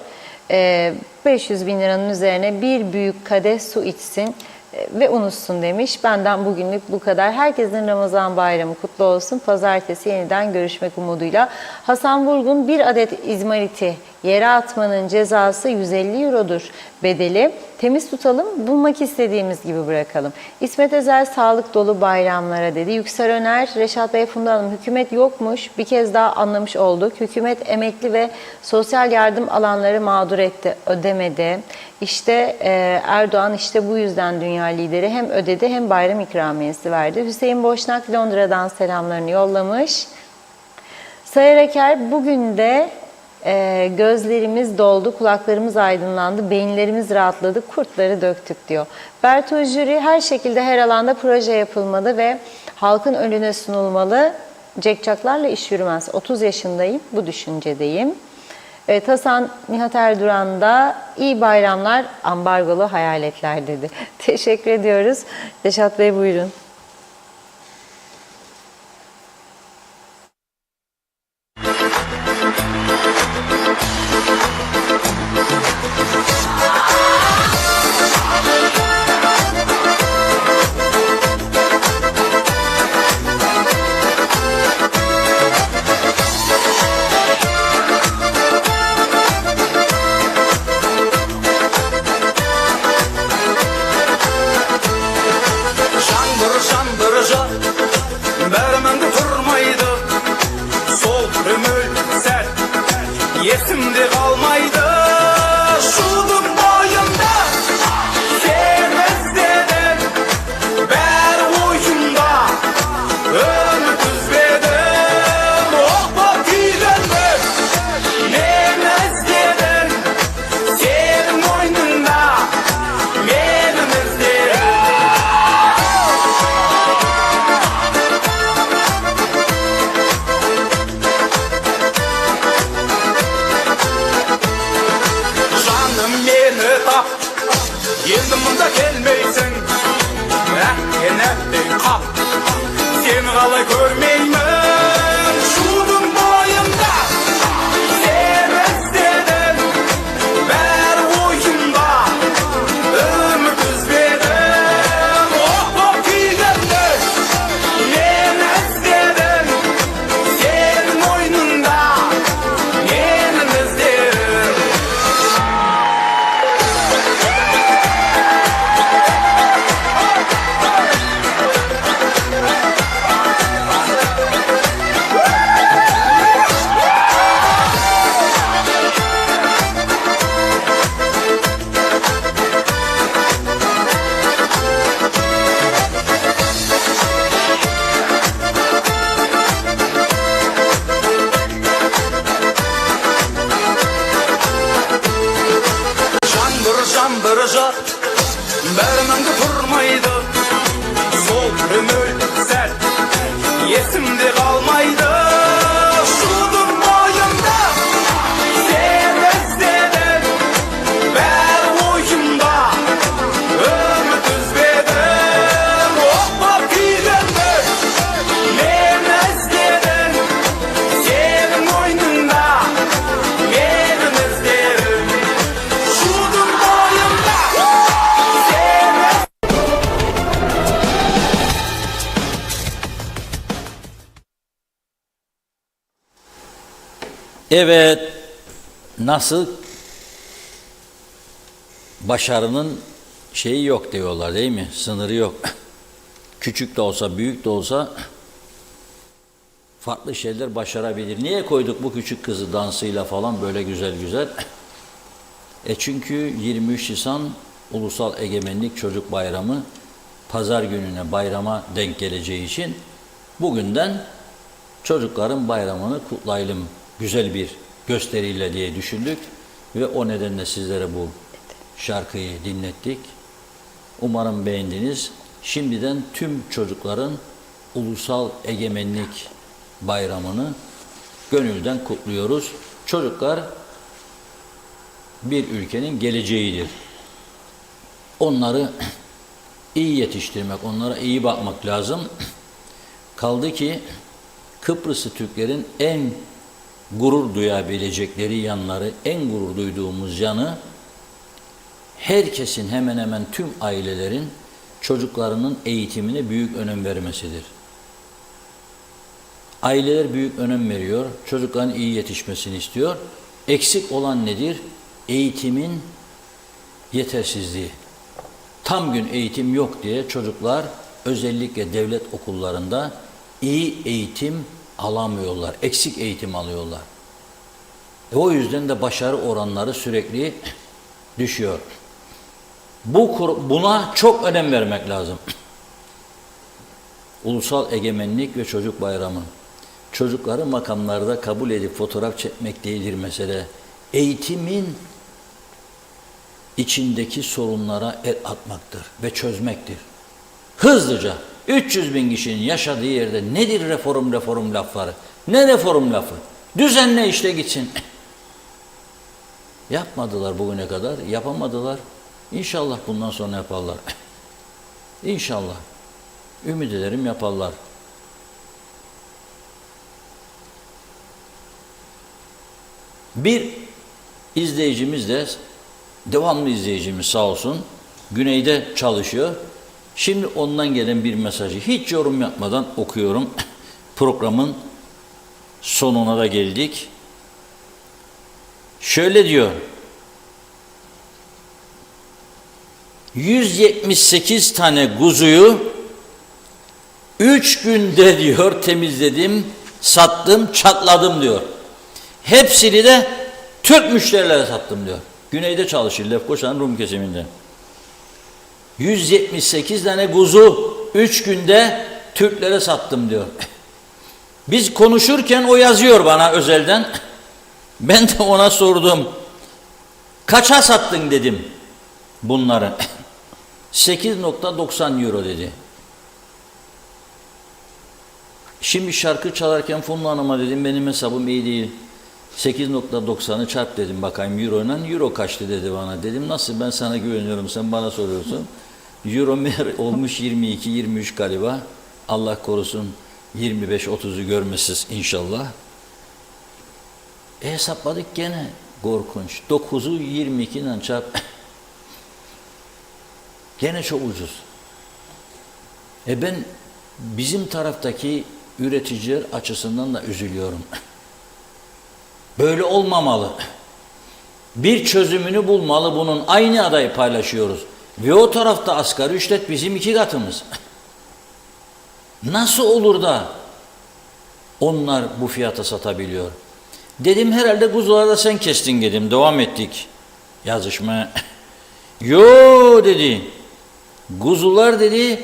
A: 500 bin liranın üzerine bir büyük kadeh su içsin. ve unutsun demiş. Benden bugünlük bu kadar. Herkesin Ramazan bayramı kutlu olsun. Pazartesi yeniden görüşmek umuduyla. Hasan Vurgun, bir adet izmariti yere atmanın cezası 150 eurodur. Bedeli temiz tutalım, bulmak istediğimiz gibi bırakalım. İsmet Özel, sağlık dolu bayramlara dedi. Yüksel Öner, Reşat Bey, Funda Hanım, hükümet yokmuş. Bir kez daha anlamış olduk. Hükümet emekli ve sosyal yardım alanları mağdur etti, ödemedi. İşte Erdoğan işte bu yüzden dünya lideri, hem ödedi hem bayram ikramiyesi verdi. Hüseyin Boşnak Londra'dan selamlarını yollamış. Sayar Eker, bugün de gözlerimiz doldu, kulaklarımız aydınlandı, beyinlerimiz rahatladı, kurtları döktük diyor. Berto Jüri, her şekilde her alanda proje yapılmalı ve halkın önüne sunulmalı. Cekcaklarla iş yürümez. 30 yaşındayım, bu düşüncedeyim. Evet, Hasan Nihat Erduran da iyi bayramlar, ambargolu hayaletler dedi. Teşekkür ediyoruz. Reşat Bey buyurun.
J: Yetimde kalmaydı şudum boyunda, sevmezden ber boyunda, ömür bedim oh bakıyorum, nemezden senin boynunda, benim izlerim. Енді мұнда келмейсің, әккенеттен қап, сені қалай көрмеймін, шудың бойында, сені іздедім, бәрі ойымда, үміт үзбедім, оқ боп күйгенді, мені іздедім, сенің мойнында, менің іздерім. Жаңбыр жат, бәріміңді тұрмайды, сол үміт сәт, есімде қалмайды, шудың бойында, сені іздедім, бәрі ойымда, үміт үзбедім, оқ боп күйгенді, мені іздедім, сенің мойныңда, менің іздерім.
B: Evet, nasıl başarının şeyi yok diyorlar değil mi? Sınırı yok. Küçük de olsa, büyük de olsa farklı şeyler başarabilir. Niye koyduk bu küçük kızı dansıyla falan böyle güzel güzel? Çünkü 23 Nisan Ulusal Egemenlik Çocuk Bayramı pazar gününe, bayrama denk geleceği için bugünden çocukların bayramını kutlayalım güzel bir gösteriyle diye düşündük ve o nedenle sizlere bu şarkıyı dinlettik. Umarım beğendiniz. Şimdiden tüm çocukların Ulusal Egemenlik Bayramını gönülden kutluyoruz. Çocuklar bir ülkenin geleceğidir. Onları iyi yetiştirmek, onlara iyi bakmak lazım. Kaldı ki Kıbrıslı Türklerin en gurur duyabilecekleri yanları, en gurur duyduğumuz yanı, herkesin, hemen hemen tüm ailelerin çocuklarının eğitimine büyük önem vermesidir. Aileler büyük önem veriyor, çocukların iyi yetişmesini istiyor. Eksik olan nedir? Eğitimin yetersizliği. Tam gün eğitim yok diye çocuklar özellikle devlet okullarında iyi eğitim alamıyorlar, eksik eğitim alıyorlar. O yüzden de başarı oranları sürekli düşüyor. Buna çok önem vermek lazım. Ulusal Egemenlik ve Çocuk Bayramı. Çocukları makamlarda kabul edip fotoğraf çekmek değildir mesele. Eğitimin içindeki sorunlara el atmaktır ve çözmektir. Hızlıca 300 bin kişinin yaşadığı yerde nedir reform lafları? Ne reform lafı? Düzenle işte gitsin. Yapmadılar bugüne kadar, yapamadılar. İnşallah bundan sonra yaparlar. İnşallah. Ümit ederim yaparlar. Bir izleyicimiz de, devamlı izleyicimiz sağ olsun, güneyde çalışıyor. Şimdi ondan gelen bir mesajı hiç yorum yapmadan okuyorum. Programın sonuna da geldik. Şöyle diyor. 178 tane kuzuyu 3 günde diyor temizledim, sattım, çatladım diyor. Hepsini de Türk müşterilere sattım diyor. Güneyde çalışır Lefkoşa'nın Rum kesiminde. 178 tane kuzu 3 günde Türklere sattım diyor. Biz konuşurken o yazıyor bana özelden. Ben de ona sordum. Kaça sattın dedim bunları. 8.90 euro dedi. Şimdi şarkı çalarken Funda Hanım'a dedim benim hesabım iyi değil. 8.90'ı çarp dedim bakayım euro ile. Euro kaçtı dedi bana. Dedim nasıl ben sana güveniyorum sen bana soruyorsun. Euro meğer olmuş 22-23 galiba. Allah korusun 25-30'u görmesiz inşallah. Hesapladık gene korkunç. 9'u 22 ile çarp. Gene çok ucuz. Ben bizim taraftaki üreticiler açısından da üzülüyorum. Böyle olmamalı. Bir çözümünü bulmalı bunun. Aynı adayı paylaşıyoruz. Ve o tarafta asgari ücret bizim 2 katımız. Nasıl olur da onlar bu fiyata satabiliyor? Dedim herhalde kuzuları da sen kestin dedim. Devam ettik yazışmaya. Yo dedi. Kuzular dedi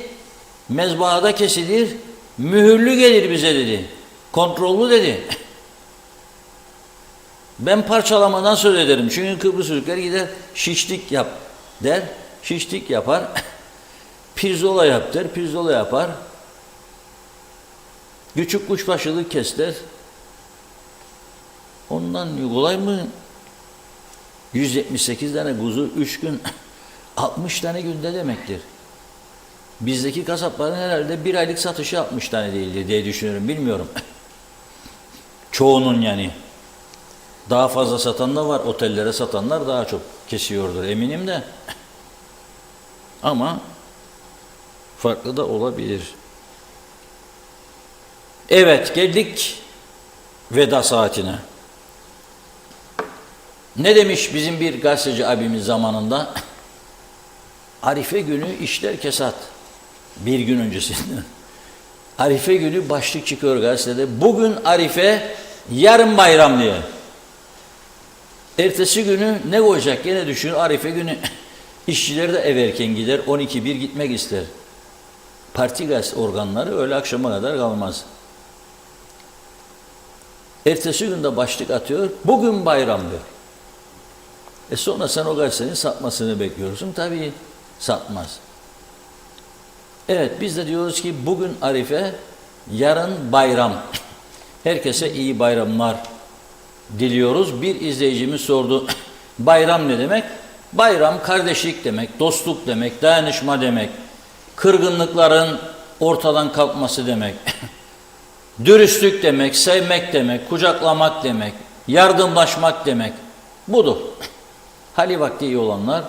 B: mezbahada kesilir, mühürlü gelir bize dedi. Kontrollü dedi. Ben parçalamadan söz ederim. Çünkü Kıbrıs Türkler gider şişlik yap der. Şişlik yapar. Pirzola yap der. Pirzola yapar. Küçük kuşbaşılık kes der. Ondan kolay mı? 178 tane kuzu 3 gün 60 tane günde demektir. Bizdeki kasapların herhalde 1 aylık satışı 60 tane değildir diye düşünüyorum. Bilmiyorum. Çoğunun yani. Daha fazla satan da var. Otellere satanlar daha çok kesiyordur eminim de. Ama farklı da olabilir. Evet geldik veda saatine. Ne demiş bizim bir gazeteci abimiz zamanında? Arife günü işler kesat. Bir gün öncesinde. Arife günü başlık çıkıyor gazetede. Bugün Arife, yarın bayram diye. Ertesi günü ne koyacak gene düşünür. Arife günü işçiler de ev erken gider. 12-1 gitmek ister. Parti gazete organları öyle akşama kadar kalmaz. Ertesi günde başlık atıyor. Bugün bayram diyor. Sonra sen o gazetenin satmasını bekliyorsun. Tabii satmaz. Evet biz de diyoruz ki bugün Arife, yarın bayram. Herkese iyi bayramlar diliyoruz. Bir izleyicimiz sordu. Bayram ne demek? Bayram kardeşlik demek, dostluk demek, dayanışma demek. Kırgınlıkların ortadan kalkması demek. Dürüstlük demek, sevmek demek, kucaklamak demek, yardımlaşmak demek. Budur. Hali vakti iyi olanlar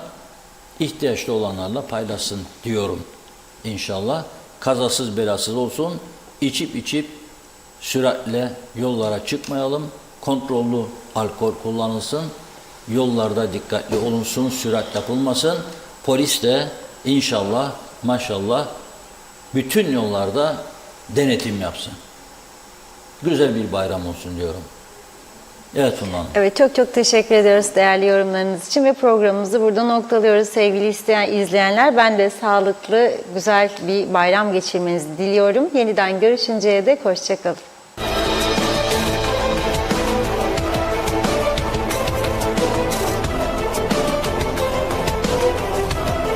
B: ihtiyaçlı olanlarla paylaşsın diyorum. inşallah. Kazasız belasız olsun. İçip süratle yollara çıkmayalım. Kontrollü alkol kullanılsın. Yollarda dikkatli olunsun, sürat yapılmasın. Polis de inşallah, maşallah bütün yollarda denetim yapsın. Güzel bir bayram olsun diyorum. Evet Funda Hanım.
A: Evet, çok teşekkür ediyoruz değerli yorumlarınız için ve programımızı burada noktalıyoruz sevgili izleyenler. Ben de sağlıklı, güzel bir bayram geçirmenizi diliyorum. Yeniden görüşünceye dek hoşça kalın.